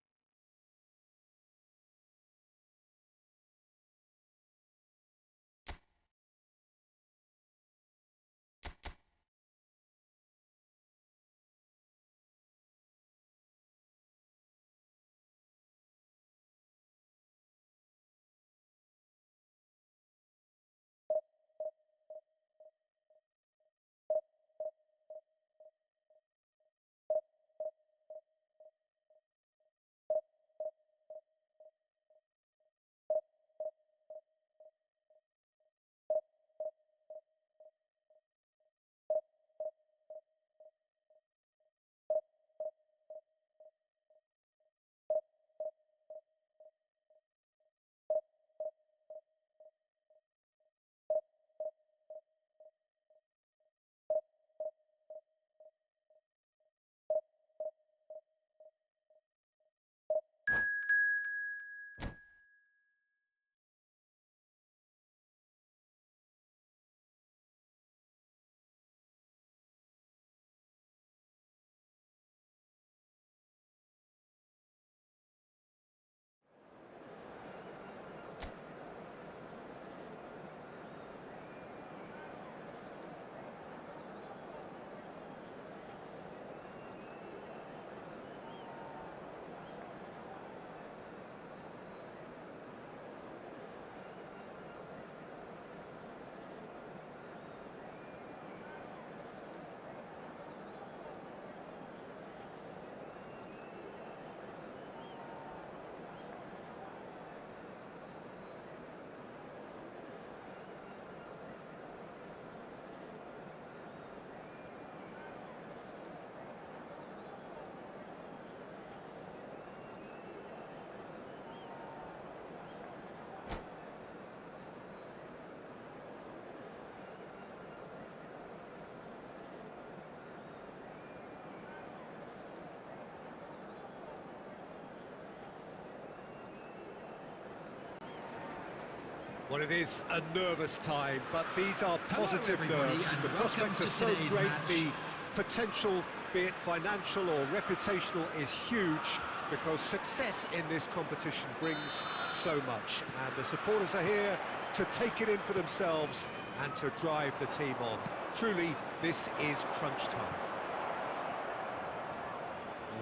Well, it is a nervous time, but these are positive nerves. The prospects are so great, the potential, be it financial or reputational, is huge, because success in this competition brings so much. And the supporters are here to take it in for themselves and to drive the team on. Truly, this is crunch time.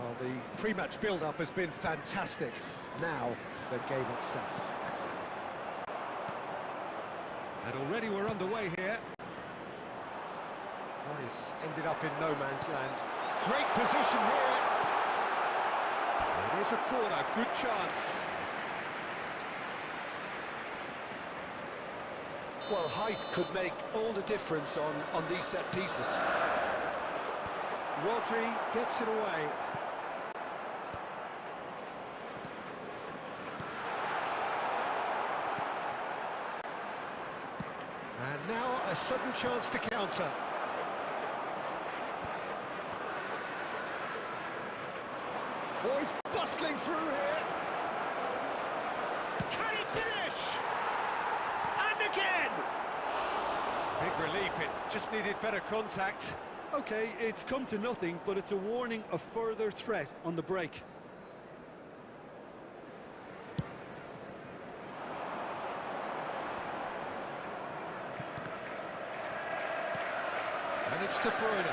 Well, the pre-match build-up has been fantastic. Now, the game itself. And already we're underway here. Well, he's ended up in no man's land. Great position here. It is a corner, good chance. Well, height could make all the difference on these set pieces. Rodri gets it away. And now a sudden chance to counter. Oh, he's bustling through here. Can he finish? And again! Big relief, it just needed better contact. Okay, it's come to nothing, but it's a warning of further threat on the break. And it's De Bruyne.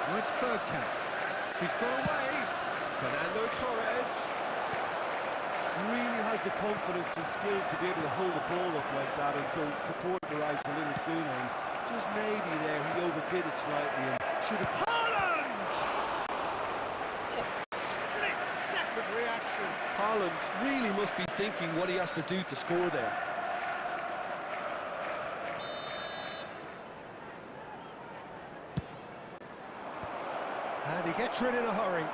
Now it's Bergkamp. He's got away. Fernando Torres. He really has the confidence and skill to be able to hold the ball up like that until support arrives a little sooner. And just maybe there he overdid it slightly and should have... Reaction. Haaland really must be thinking what he has to do to score there. And he gets rid in a hurry.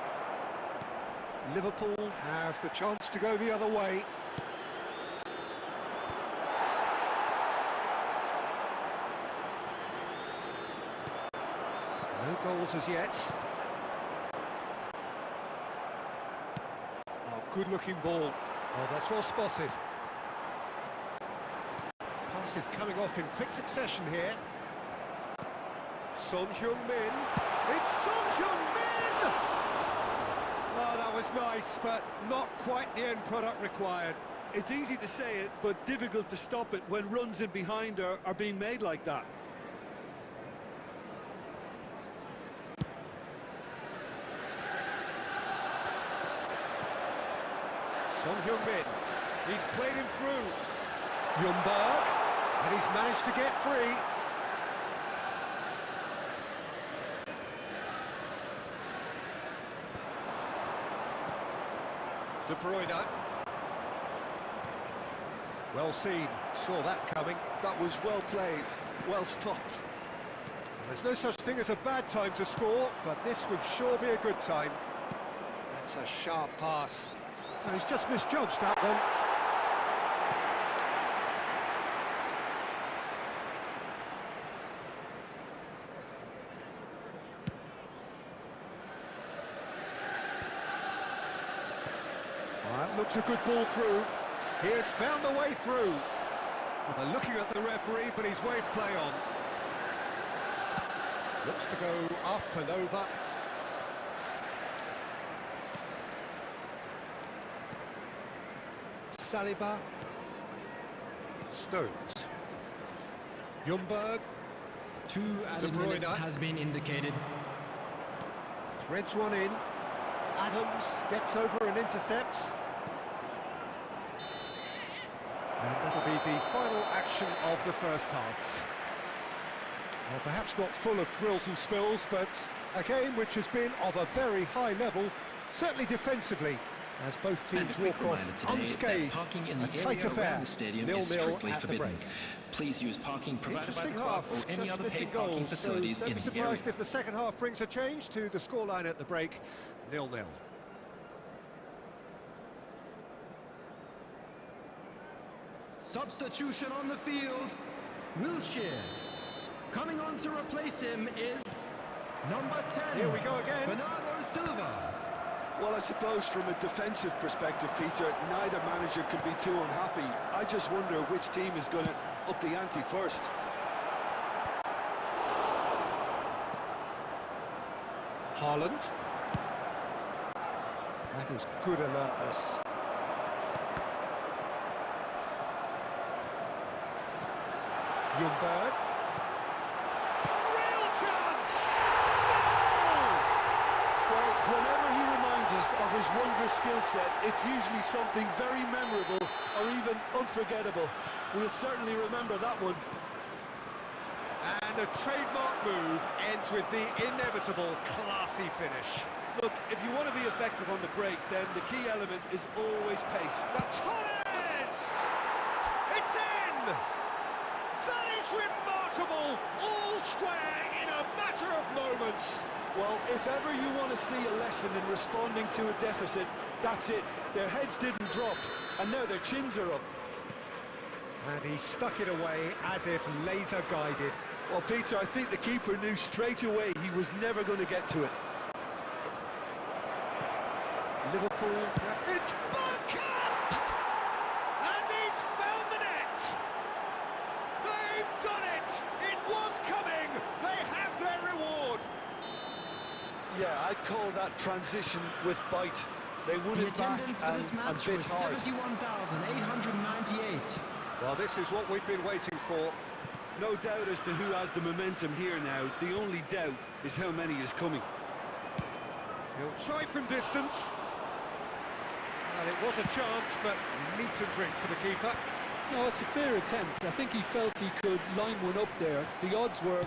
Liverpool have the chance to go the other way. No goals as yet. Good-looking ball. Oh, that's well spotted. Pass is coming off in quick succession here. Son Heung-min. It's Son Heung-min! Oh, that was nice, but not quite the end product required. It's easy to say it, but difficult to stop it when runs in behind are being made like that. Son Heung-min, he's played him through. Ljungberg, and he's managed to get free. De Bruyne. Well seen, saw that coming. That was well played, well stopped. There's no such thing as a bad time to score, but this would sure be a good time. That's a sharp pass. Oh, he's just misjudged that one. Well, looks a good ball through. He has found a way through. Well, they're looking at the referee, but he's waved play on. Looks to go up and over. Saliba. Stones. Ljungberg. 2 added minutes has been indicated. Threads one in. Adams gets over and intercepts. And that'll be the final action of the first half. Well, perhaps not full of thrills and spills, but a game which has been of a very high level, certainly defensively, as both teams walk off unscathed. A tight affair, 0-0 at the break. Please use parking provided by the club half, or any just other missing paid parking goals, so facilities don't in be the area. surprised if the second half brings a change to the scoreline at the break, 0-0. Substitution on the field. Wilshere. Coming on to replace him is number 10. Here we go again. Bernardo Silva. Well, I suppose from a defensive perspective, Peter, neither manager can be too unhappy. I just wonder which team is going to up the ante first. Haaland. That is good alertness. Ljungberg. Real chance! Goal! Well, whenever he reminds us of his wondrous skill set, it's usually something very memorable or even unforgettable. We'll certainly remember that one. And a trademark move ends with the inevitable classy finish. Look, if you want to be effective on the break, then the key element is always pace. That's Torres! It's in! That is remarkable! All square in a matter of moments. Well, if ever you want to see a lesson in responding to a deficit, that's it. Their heads didn't drop, and now their chins are up. And he stuck it away as if laser guided. Well, Peter, I think the keeper knew straight away he was never going to get to it. Liverpool, it's Bergkamp! And he's found the net! They've done it! It was coming! They have their reward! Yeah, I'd call that transition with bite. They won The it back attendance for and this match bit was hard. 71,898. Well, this is what we've been waiting for. No doubt as to who has the momentum here now. The only doubt is how many is coming. He'll try from distance. And it was a chance, but meat and drink for the keeper. No, it's a fair attempt. I think he felt he could line one up there. The odds were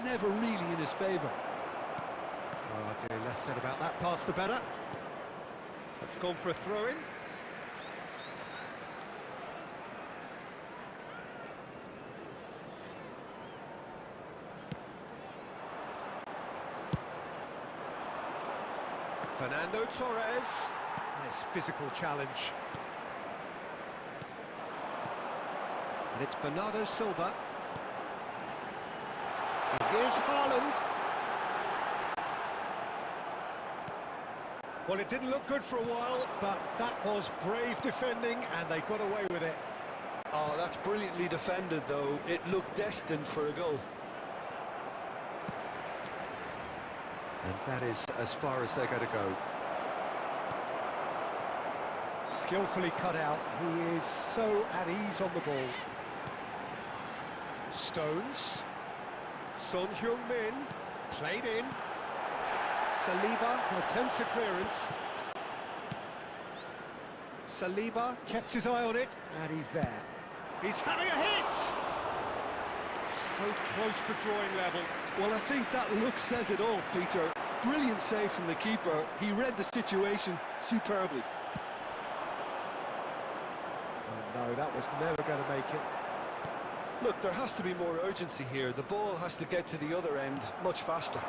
never really in his favour. Oh dear, less said about that pass the better. It's gone for a throw-in. Fernando Torres. Nice physical challenge. And it's Bernardo Silva. And here's Haaland. Well, it didn't look good for a while, but that was brave defending, and they got away with it. Oh, that's brilliantly defended, though. It looked destined for a goal. And that is as far as they're going to go. Skillfully cut out. He is so at ease on the ball. Stones. Son Heung-min. Played in. Saliba attempts a clearance. Saliba kept his eye on it, and he's there. He's having a hit! So close to drawing level. Well, I think that look says it all, Peter. Brilliant save from the keeper. He read the situation superbly. Oh, no, that was never going to make it. Look, there has to be more urgency here. The ball has to get to the other end much faster.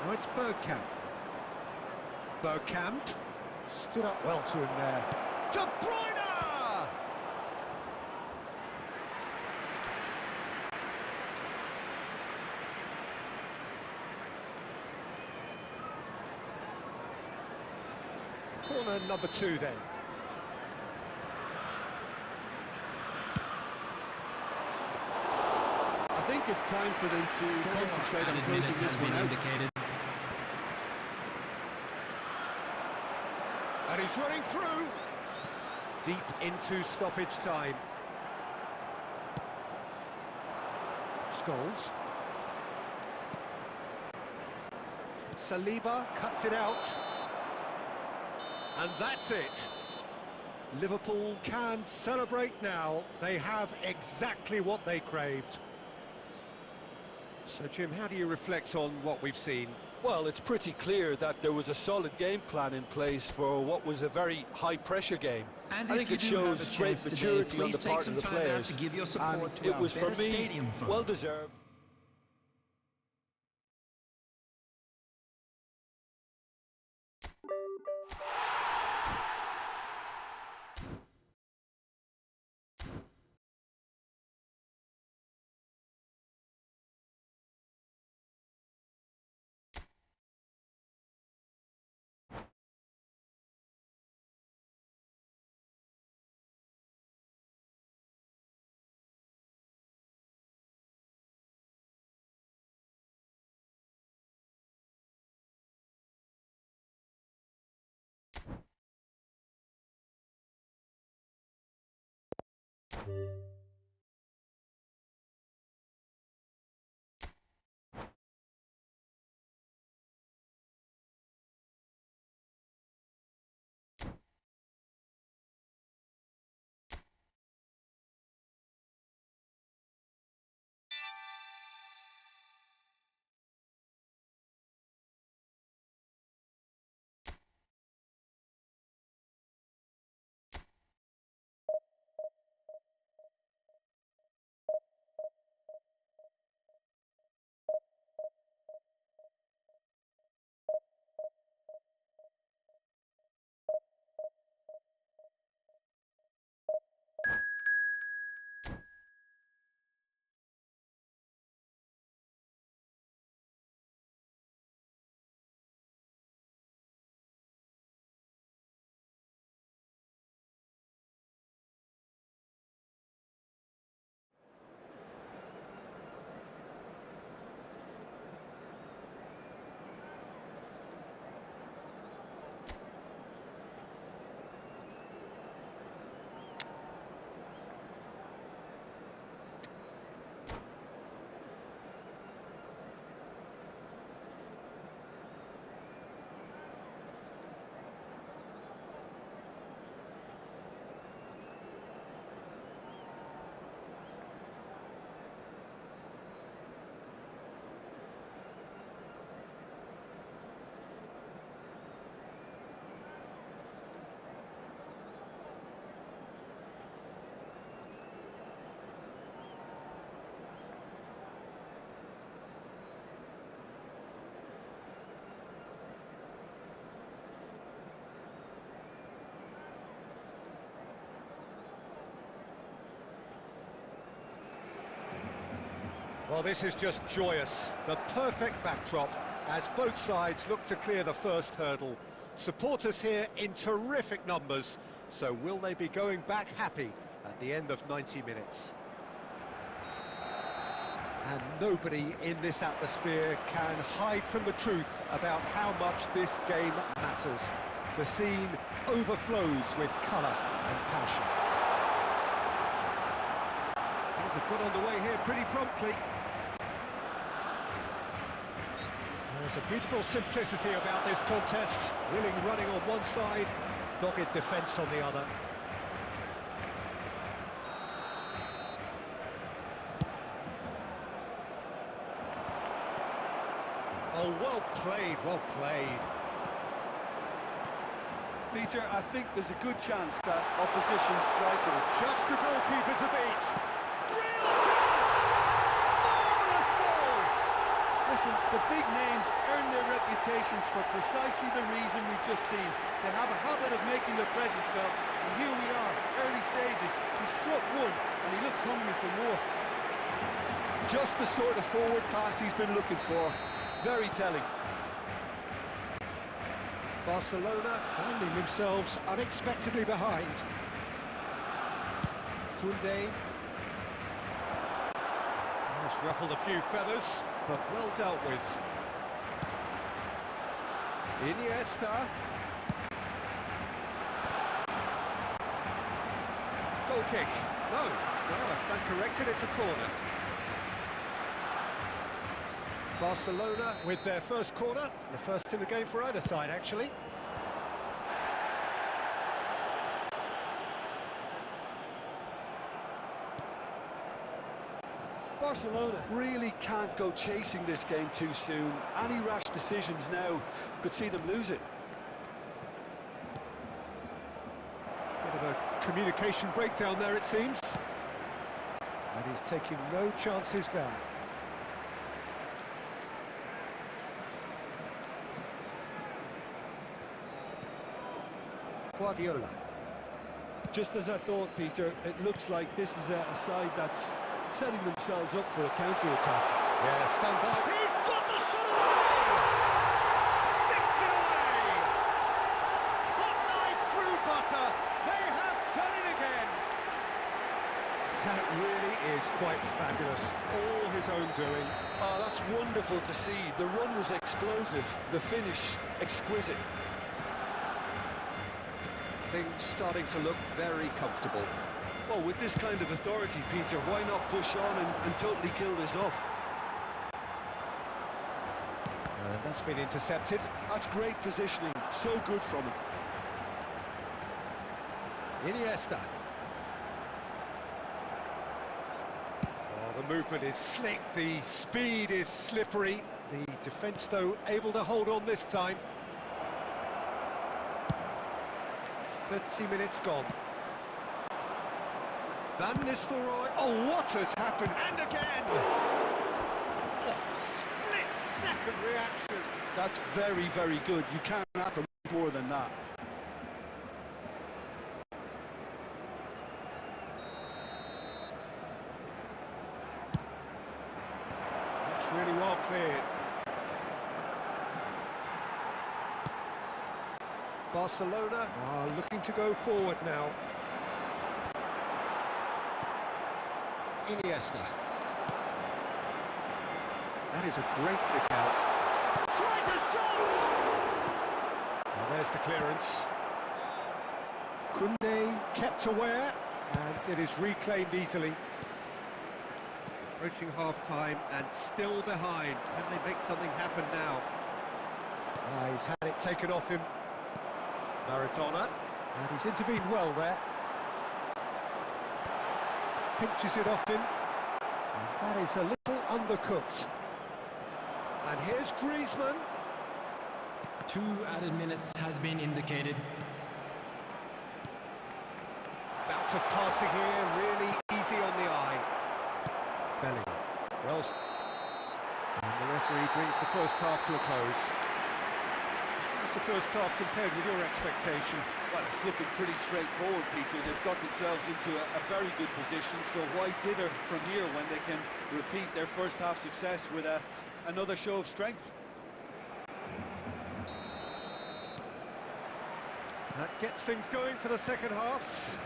Now it's Bergkamp. Bergkamp stood up well to him there. De Bruyne! Corner number 2 then. I think it's time for them to concentrate on closing this one out. And he's running through. Deep into stoppage time. Scholes. Saliba cuts it out. And that's it. Liverpool can celebrate now. They have exactly what they craved. So, Jim, how do you reflect on what we've seen? Well, it's pretty clear that there was a solid game plan in place for what was a very high-pressure game. And I think it shows great maturity on the part of the players, and it was, for me, well-deserved. Well, this is just joyous. The perfect backdrop as both sides look to clear the first hurdle. Supporters here in terrific numbers, so will they be going back happy at the end of 90 minutes? And nobody in this atmosphere can hide from the truth about how much this game matters. The scene overflows with colour and passion. Things have got underway here pretty promptly. There's a beautiful simplicity about this contest. Willing running on one side, dogged defence on the other. Oh, well played, well played. Peter, I think there's a good chance that opposition striker will Just the goalkeeper to beat. Real chance! Marvellous goal! Listen, the big names earn their reputations for precisely the reason we've just seen. They have a habit of making their presence felt, and here we are, early stages. He struck one, and he looks hungry for more. Just the sort of forward pass he's been looking for. Very telling. Barcelona finding themselves unexpectedly behind. Koundé. Almost ruffled a few feathers, but well dealt with. Iniesta. Goal kick. No, I stand corrected, it's a corner. Barcelona with their first corner, the first in the game for either side, actually. Barcelona really can't go chasing this game too soon. Any rash decisions now could see them lose it. Bit of a communication breakdown there, it seems. And he's taking no chances there. Guardiola. Just as I thought, Peter, it looks like this is a side that's setting themselves up for a counter-attack. Yeah, stand by. He's got the shot away! Sticks it away! Hot knife through butter. They have done it again. That really is quite fabulous. All his own doing. Oh, that's wonderful to see. The run was explosive, the finish exquisite. Things starting to look very comfortable. Well, with this kind of authority, Peter, why not push on and totally kill this off? That's been intercepted. That's great positioning, so good from him. Iniesta. Oh, the movement is slick, the speed is slippery. The defence, though, able to hold on this time. 30 minutes gone. Van Nistelrooy. Oh, what has happened? And again! Oh, split-second reaction. That's very, very good. You can't ask for more than that. That's really well cleared. Barcelona are looking to go forward now. Iniesta. That is a great kick out. Tries a shot! Well, there's the clearance. Koundé kept aware, and it is reclaimed easily. Approaching half-time and still behind. Can they make something happen now? He's had it taken off him. Maradona, and he's intervened well there. Pinches it off him, and that is a little undercooked. And here's Griezmann. 2 added minutes has been indicated. Bout of passing here, really easy on the eye. Bellingham, well, and the referee brings the first half to a close. The first half compared with your expectation? Well, it's looking pretty straightforward, Peter. They've got themselves into a very good position, so why dither from here when they can repeat their first half success with another show of strength? That gets things going for the second half.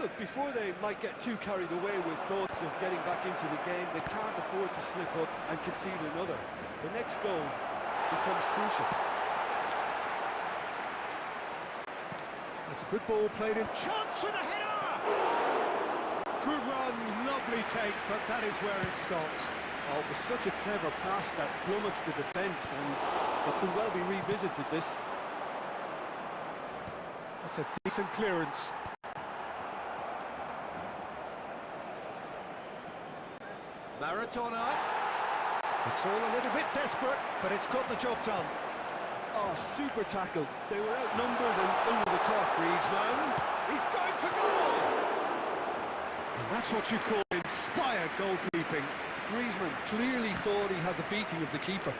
Look, before they might get too carried away with thoughts of getting back into the game, they can't afford to slip up and concede another. The next goal becomes crucial. That's a good ball played in. Chance for the header! Good run, lovely take, but that is where it stopped. Oh, it was such a clever pass that plummets the defence, and it could well be revisited, this. That's a decent clearance. Maradona. It's all a little bit desperate, but it's got the job done. Oh, super tackle. They were outnumbered and under the clock. Griezmann, he's going for goal! And that's what you call inspired goalkeeping. Griezmann clearly thought he had the beating of the keeper.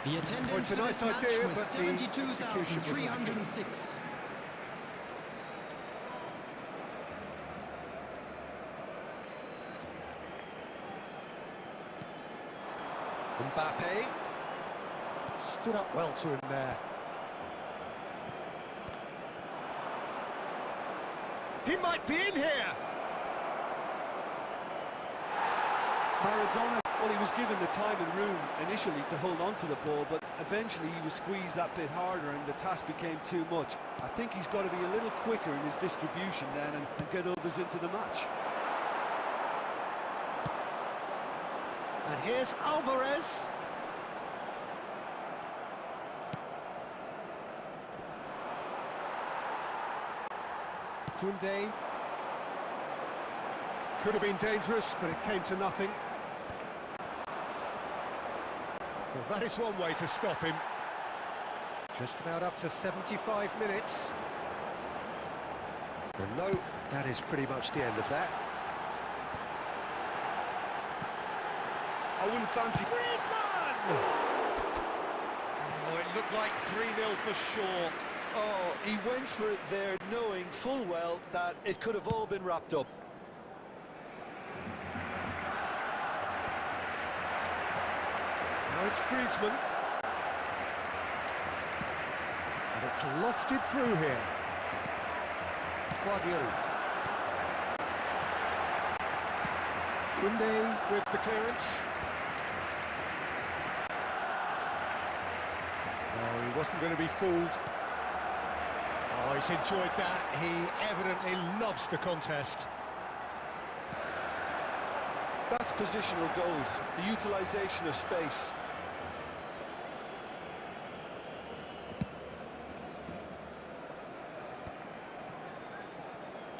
The attendance well, it's a nice for this idea, match was but the execution was lacking. 72,306. Mbappe stood up well to him there. He might be in here! Maradona, well, he was given the time and room initially to hold on to the ball, but eventually he was squeezed that bit harder and the task became too much. I think he's got to be a little quicker in his distribution then and get others into the match. And here's Alvarez. Koundé. Could have been dangerous, but it came to nothing. Well, that is one way to stop him. Just about up to 75 minutes. And no, that is pretty much the end of that. I wouldn't fancy... Griezmann! Oh, it looked like 3-0 for sure. Oh, he went for it there knowing full well that it could have all been wrapped up. Now it's Griezmann. And it's lofted through here. Guardiola. Koundé with the clearance. Oh, he wasn't going to be fooled. Oh, he's enjoyed that. He evidently loves the contest. That's positional gold, the utilisation of space.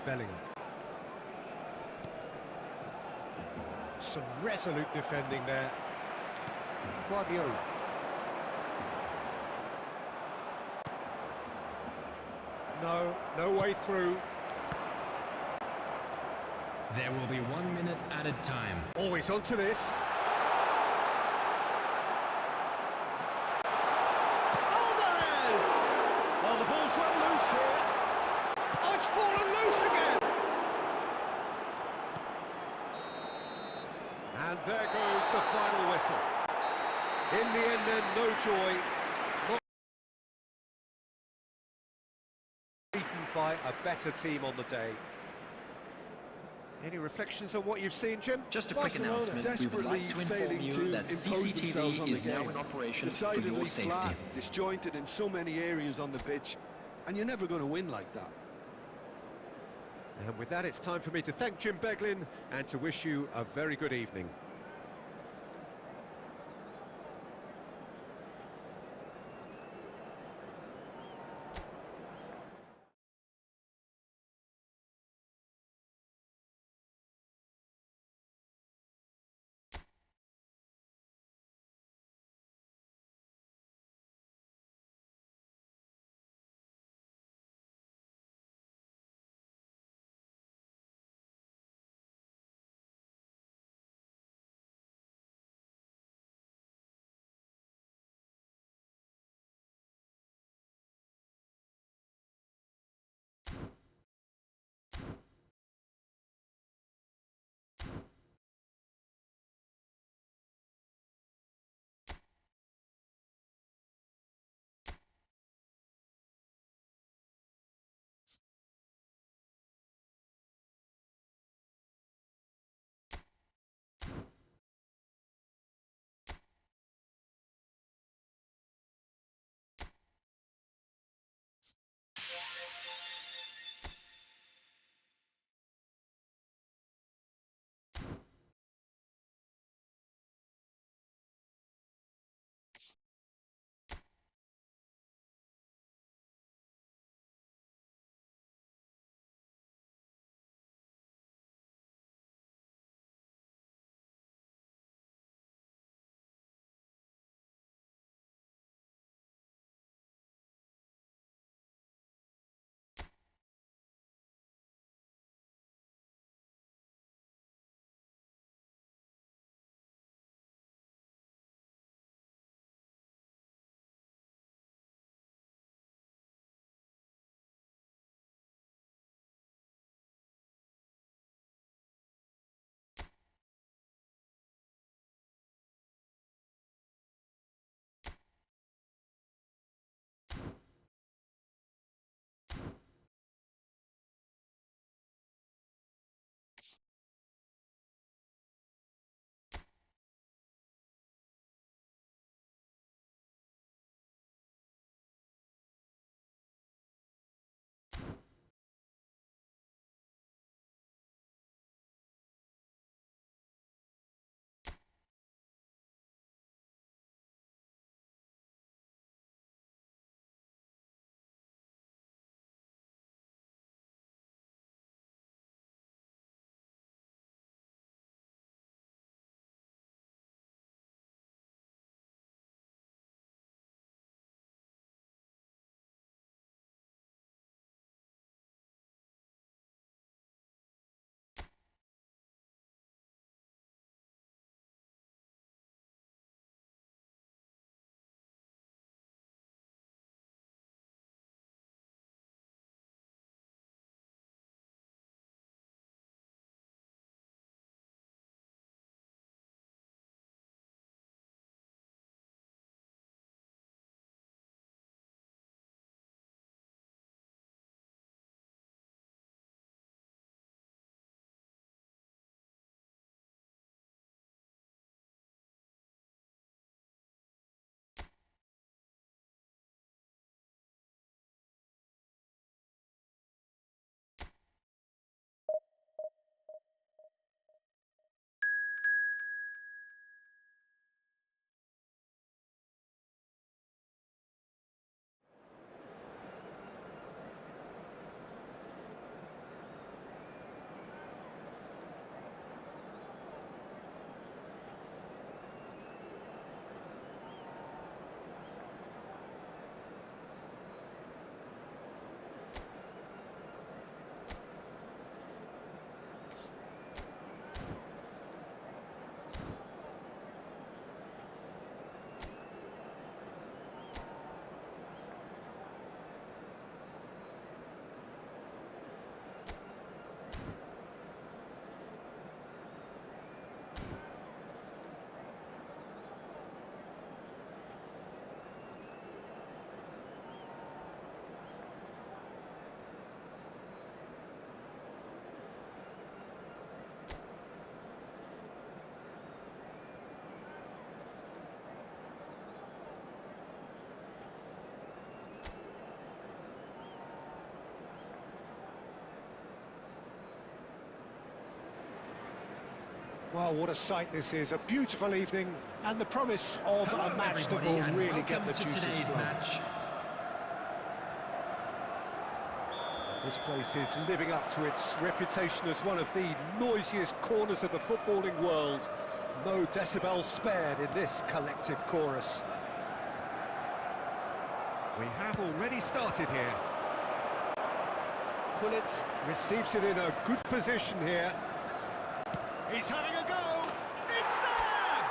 Bellingham. Some resolute defending there. Guardiola. No way through. There will be 1 minute added time. Always onto this. Alvarez! Oh, the ball's run loose here. Oh, it's fallen loose again. And there goes the final whistle. In the end then, no joy. Not beaten by a better team on the day. Any reflections on what you've seen, Jim? Just a quick Barcelona announcement. desperately We would like to failing inform you to that impose themselves on CCTV the is now game. in operation for Decidedly your safety. flat, disjointed in so many areas on the pitch, and you're never going to win like that. And with that, it's time for me to thank Jim Beglin and to wish you a very good evening. Well, what a sight this is. A beautiful evening and the promise of a match that will really get the juices flowing. This place is living up to its reputation as one of the noisiest corners of the footballing world. No decibels spared in this collective chorus. We have already started here. Gullit receives it in a good position here. He's having a go! It's there!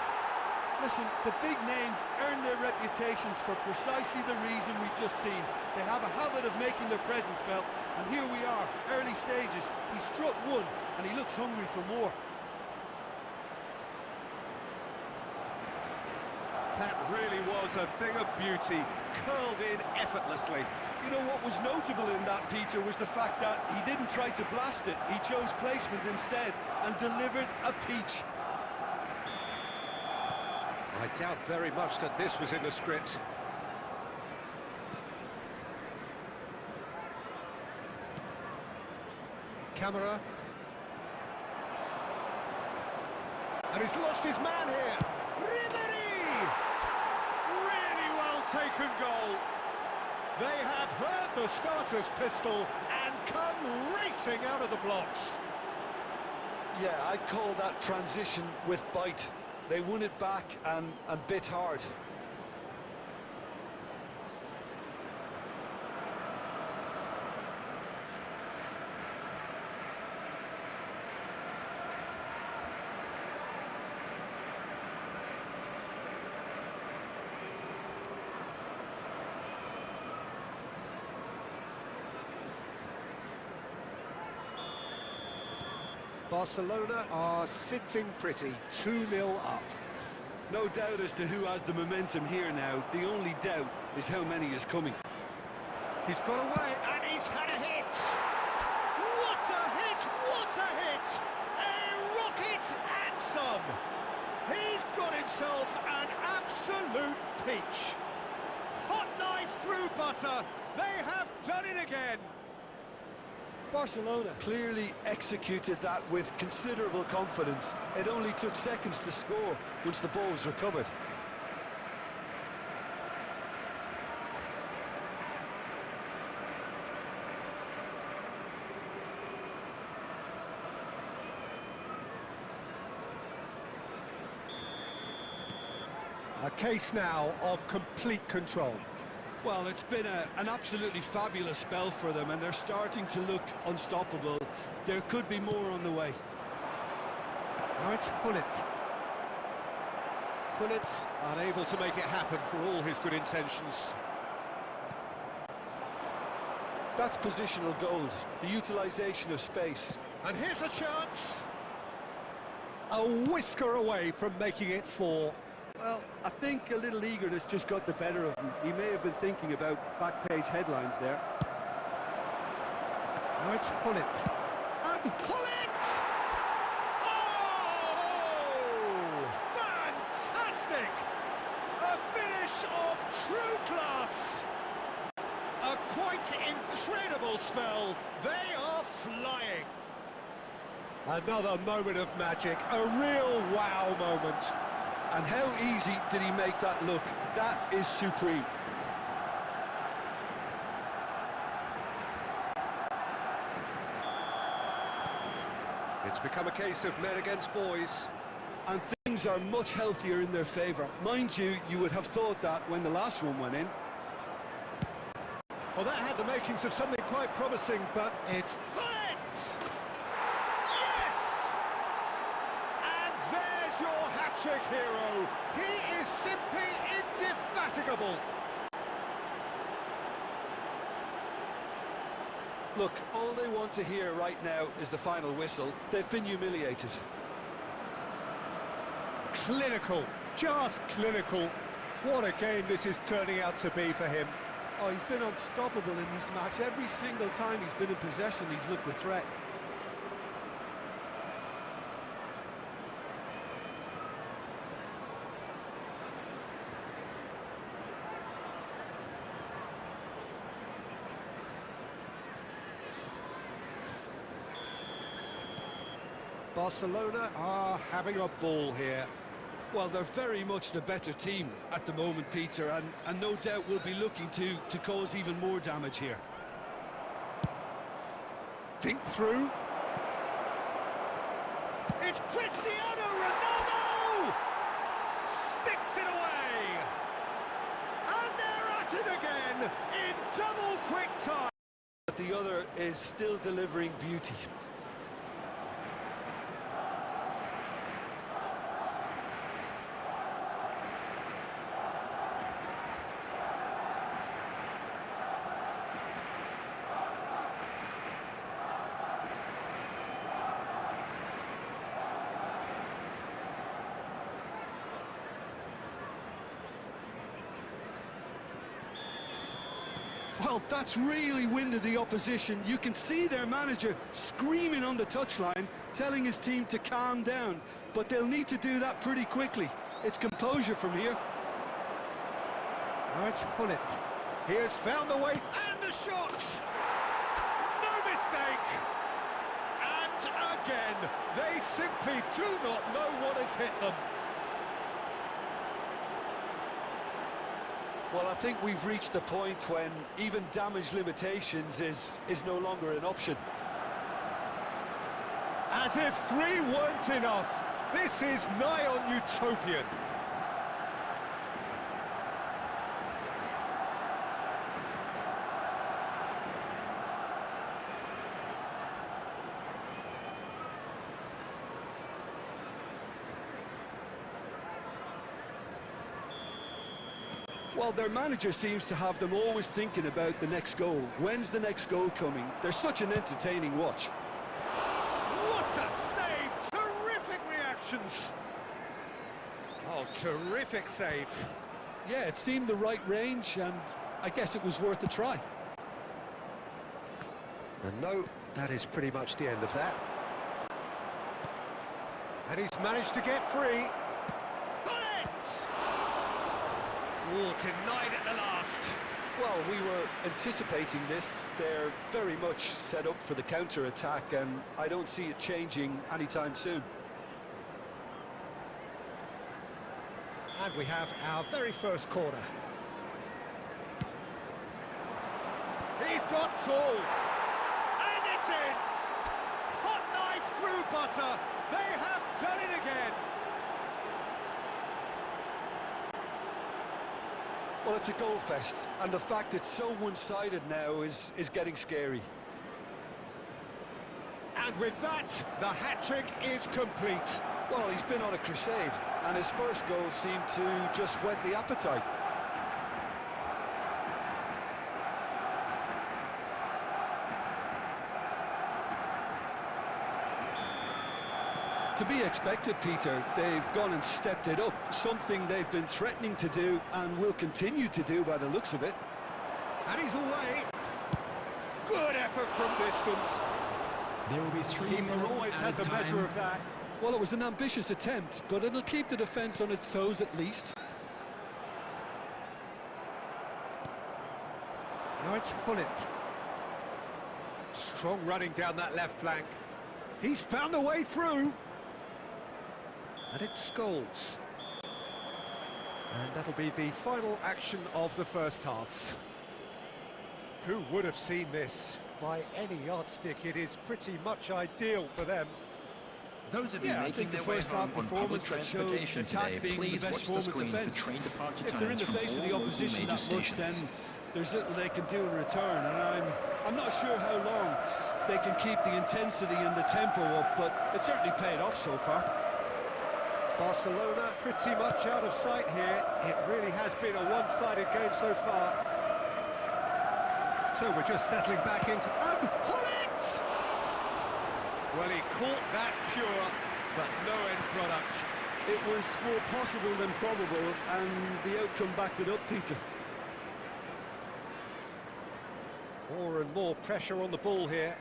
Listen, the big names earn their reputations for precisely the reason we've just seen. They have a habit of making their presence felt, and here we are, early stages. He struck one, and he looks hungry for more. That really was a thing of beauty, curled in effortlessly. You know what was notable in that, Peter, was the fact that he didn't try to blast it. He chose placement instead and delivered a peach. I doubt very much that this was in the script. Camera. And he's lost his man here. Ribery! Really well taken goal. They have heard the starter's pistol and come racing out of the blocks. Yeah, I'd call that transition with bite. They won it back and bit hard. Barcelona are sitting pretty, 2-0 up. No doubt as to who has the momentum here now. The only doubt is how many is coming. He's got away, and he's had a hit! What a hit! What a hit! A rocket and some! He's got himself an absolute peach. Hot knife through butter. They have done it again. Barcelona clearly executed that with considerable confidence. It only took seconds to score once the ball was recovered. A case now of complete control. Well, it's been an absolutely fabulous spell for them, and they're starting to look unstoppable. There could be more on the way. Now it's Gullit. Gullit unable to make it happen for all his good intentions. That's positional gold, the utilisation of space. And here's a chance. A whisker away from making it 4. Well, I think a little eagerness just got the better of him. He may have been thinking about back-page headlines there. Now it's Gullit. And Gullit! Oh! Fantastic! A finish of true class! A quite incredible spell. They are flying. Another moment of magic. A real wow moment. And how easy did he make that look? That is supreme. It's become a case of men against boys. And things are much healthier in their favour. Mind you, you would have thought that when the last one went in. Well, that had the makings of something quite promising, but it's... Gullit! Yes! And there's your hat-trick hero. He is simply indefatigable. Look, all they want to hear right now is the final whistle. They've been humiliated. Clinical, just clinical. What a game this is turning out to be for him. Oh, he's been unstoppable in this match. Every single time he's been in possession, he's looked a threat. Barcelona are having a ball here. Well, they're very much the better team at the moment, Peter, and no doubt will be looking to cause even more damage here. Think through. It's Cristiano Ronaldo! Sticks it away! And they're at it again in double quick time. But the other is still delivering beauty. Well, that's really winded the opposition. You can see their manager screaming on the touchline, telling his team to calm down. But they'll need to do that pretty quickly. It's composure from here. Now it's Hullet. He has found the way, and the shot! No mistake! And again, they simply do not know what has hit them. Well, I think we've reached the point when even damage limitations is no longer an option. As if 3 weren't enough, this is nigh on utopian. Well, their manager seems to have them always thinking about the next goal. When's the next goal coming? They're such an entertaining watch. What a save! Terrific reactions! Oh, terrific save. Yeah, it seemed the right range, and I guess it was worth a try. And no, that is pretty much the end of that. And he's managed to get free. Oh, denied at the last. Well, we were anticipating this. They're very much set up for the counter-attack, and I don't see it changing anytime soon. And we have our very first corner. He's got tall. And it's in. Hot knife through butter. They have done it again. Well, it's a goal fest, and the fact it's so one-sided now is getting scary. And with that, the hat-trick is complete. Well, he's been on a crusade, and his first goal seemed to just whet the appetite. To be expected, Peter. They've gone and stepped it up, something they've been threatening to do and will continue to do by the looks of it. And he's away. Good effort from distance. There will be 3 Keeper minutes always at had a the measure time. of that. Well, it was an ambitious attempt, but it'll keep the defence on its toes at least. Now it's Hullet. Strong running down that left flank. He's found a way through. And it's Scholes. And that'll be the final action of the first half. Who would have seen this? By any yardstick, it is pretty much ideal for them. Those of you Yeah, I making think the their way first home half on performance public that showed transportation attack today, being the please best watch form the of screen for defence. train departure If they're in times the from face of all the local opposition major that much, stations. then there's little they can do in return, and I'm not sure how long they can keep the intensity and the tempo up, but it's certainly paid off so far. Barcelona pretty much out of sight here. It really has been a one-sided game so far. So we're just settling back into... And Hullet! Well, he caught that pure, but no end product. It was more possible than probable, and the outcome backed it up, Peter. More and more pressure on the ball here.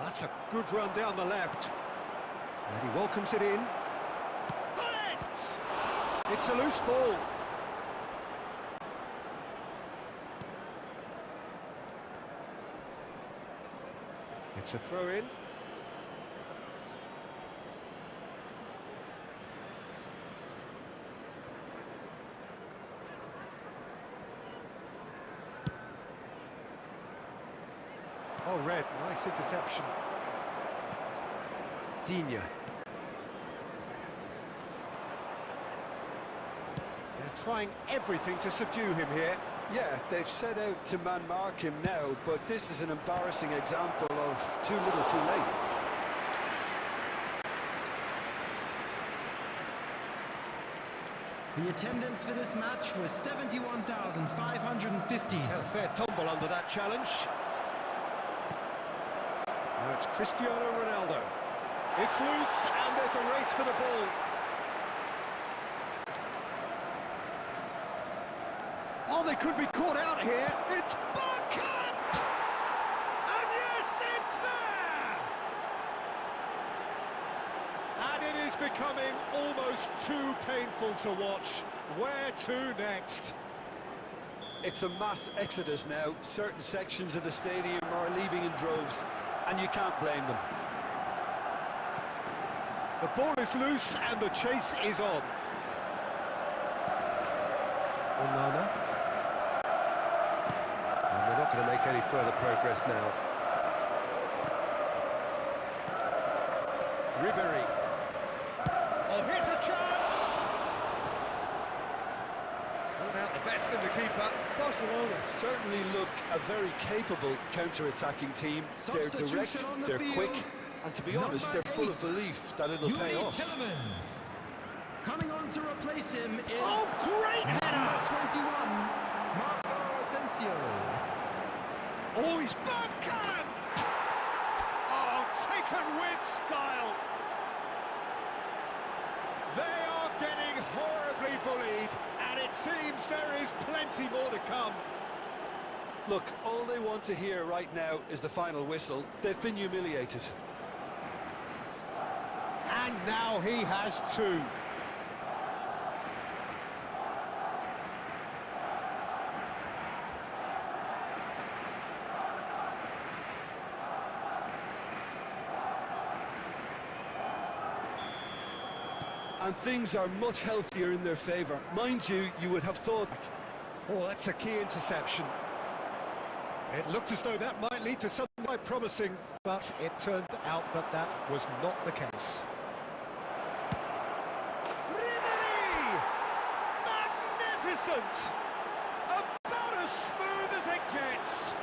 That's a good run down the left. And he welcomes it in. Hullet! It's a loose ball. It's a throw-in. Oh, Red, nice interception. Digne. They're trying everything to subdue him here. Yeah, they've set out to man-mark him now, but this is an embarrassing example of too little too late. The attendance for this match was 71,550. He's had a fair tumble under that challenge. Now it's Cristiano Ronaldo. It's loose, and there's a race for the ball. Oh, they could be caught out here. It's Bergkamp! And yes, it's there! And it is becoming almost too painful to watch. Where to next? It's a mass exodus now. Certain sections of the stadium are leaving in droves, and you can't blame them. The ball is loose, and the chase is on. Onana. And they're not going to make any further progress now. Ribéry. Oh, here's a chance! Not out the best of the keeper. Barcelona certainly look a very capable counter-attacking team. They're direct, they're quick, and to be honest, they're full of belief that it'll pay off. Coming on to replace him is... Oh, great header! 21, Marco Asensio. Oh, he's Bergkamp! Oh, taken with style! They are getting horribly bullied, and it seems there is plenty more to come. Look, all they want to hear right now is the final whistle. They've been humiliated. And now he has two. And things are much healthier in their favour. Mind you, you would have thought... Oh, that's a key interception. It looked as though that might lead to something quite promising, but it turned out that that was not the case. Ribéry! Magnificent! About as smooth as it gets.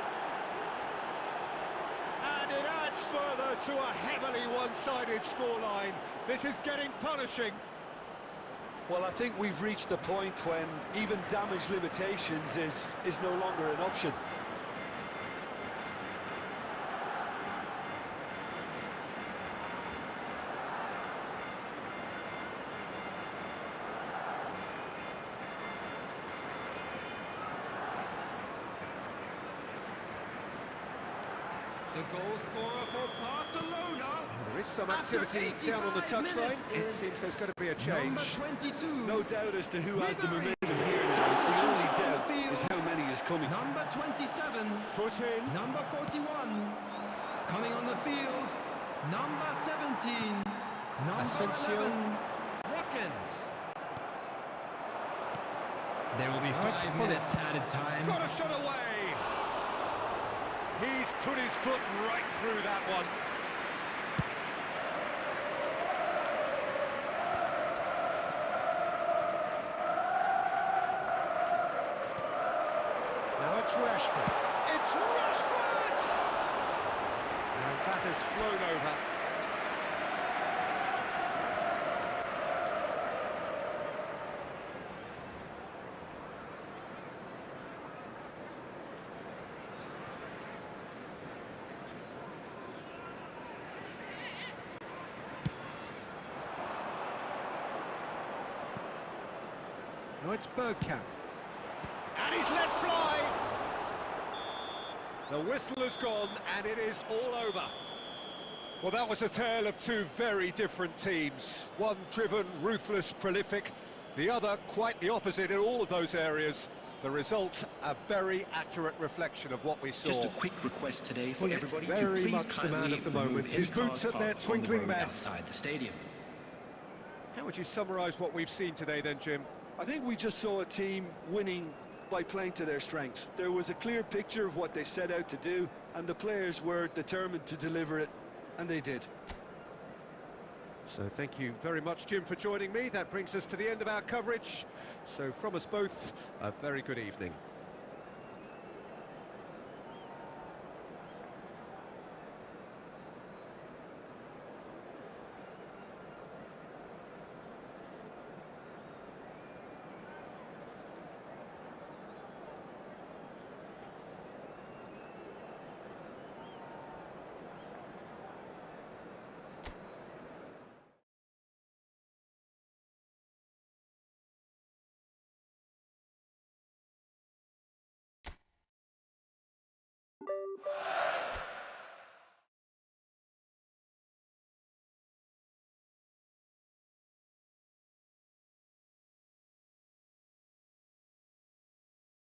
And it adds further to a heavily one-sided scoreline. This is getting punishing. Well, I think we've reached the point when even damage limitations is no longer an option. The goal scorer for Barcelona. There is some activity down on the touchline. It seems there's going to be a change. Number 22. No doubt as to who has the momentum here now. The only doubt is how many is coming. Number 27. Foot in. Number 41. Coming on the field. Number 17. Number Asensio. 11. Watkins. There will be That's 5 Bullet. minutes added time. Got a shot away. He's put his foot right through that one. Now it's Rashford. It's Rashford! And that has flown over. Now it's Bergkamp. And he's let fly! The whistle has gone, and it is all over. Well, that was a tale of two very different teams. One driven, ruthless, prolific. The other quite the opposite in all of those areas. The result, a very accurate reflection of what we saw. Just a quick request today for everybody to very please much the man kindly of the moment. remove His any boots cars at their parked on the twinkling road best. outside the stadium. How would you summarise what we've seen today then, Jim? I think we just saw a team winning by playing to their strengths. There was a clear picture of what they set out to do, and the players were determined to deliver it, and they did. So thank you very much, Jim, for joining me. That brings us to the end of our coverage. So from us both, a very good evening.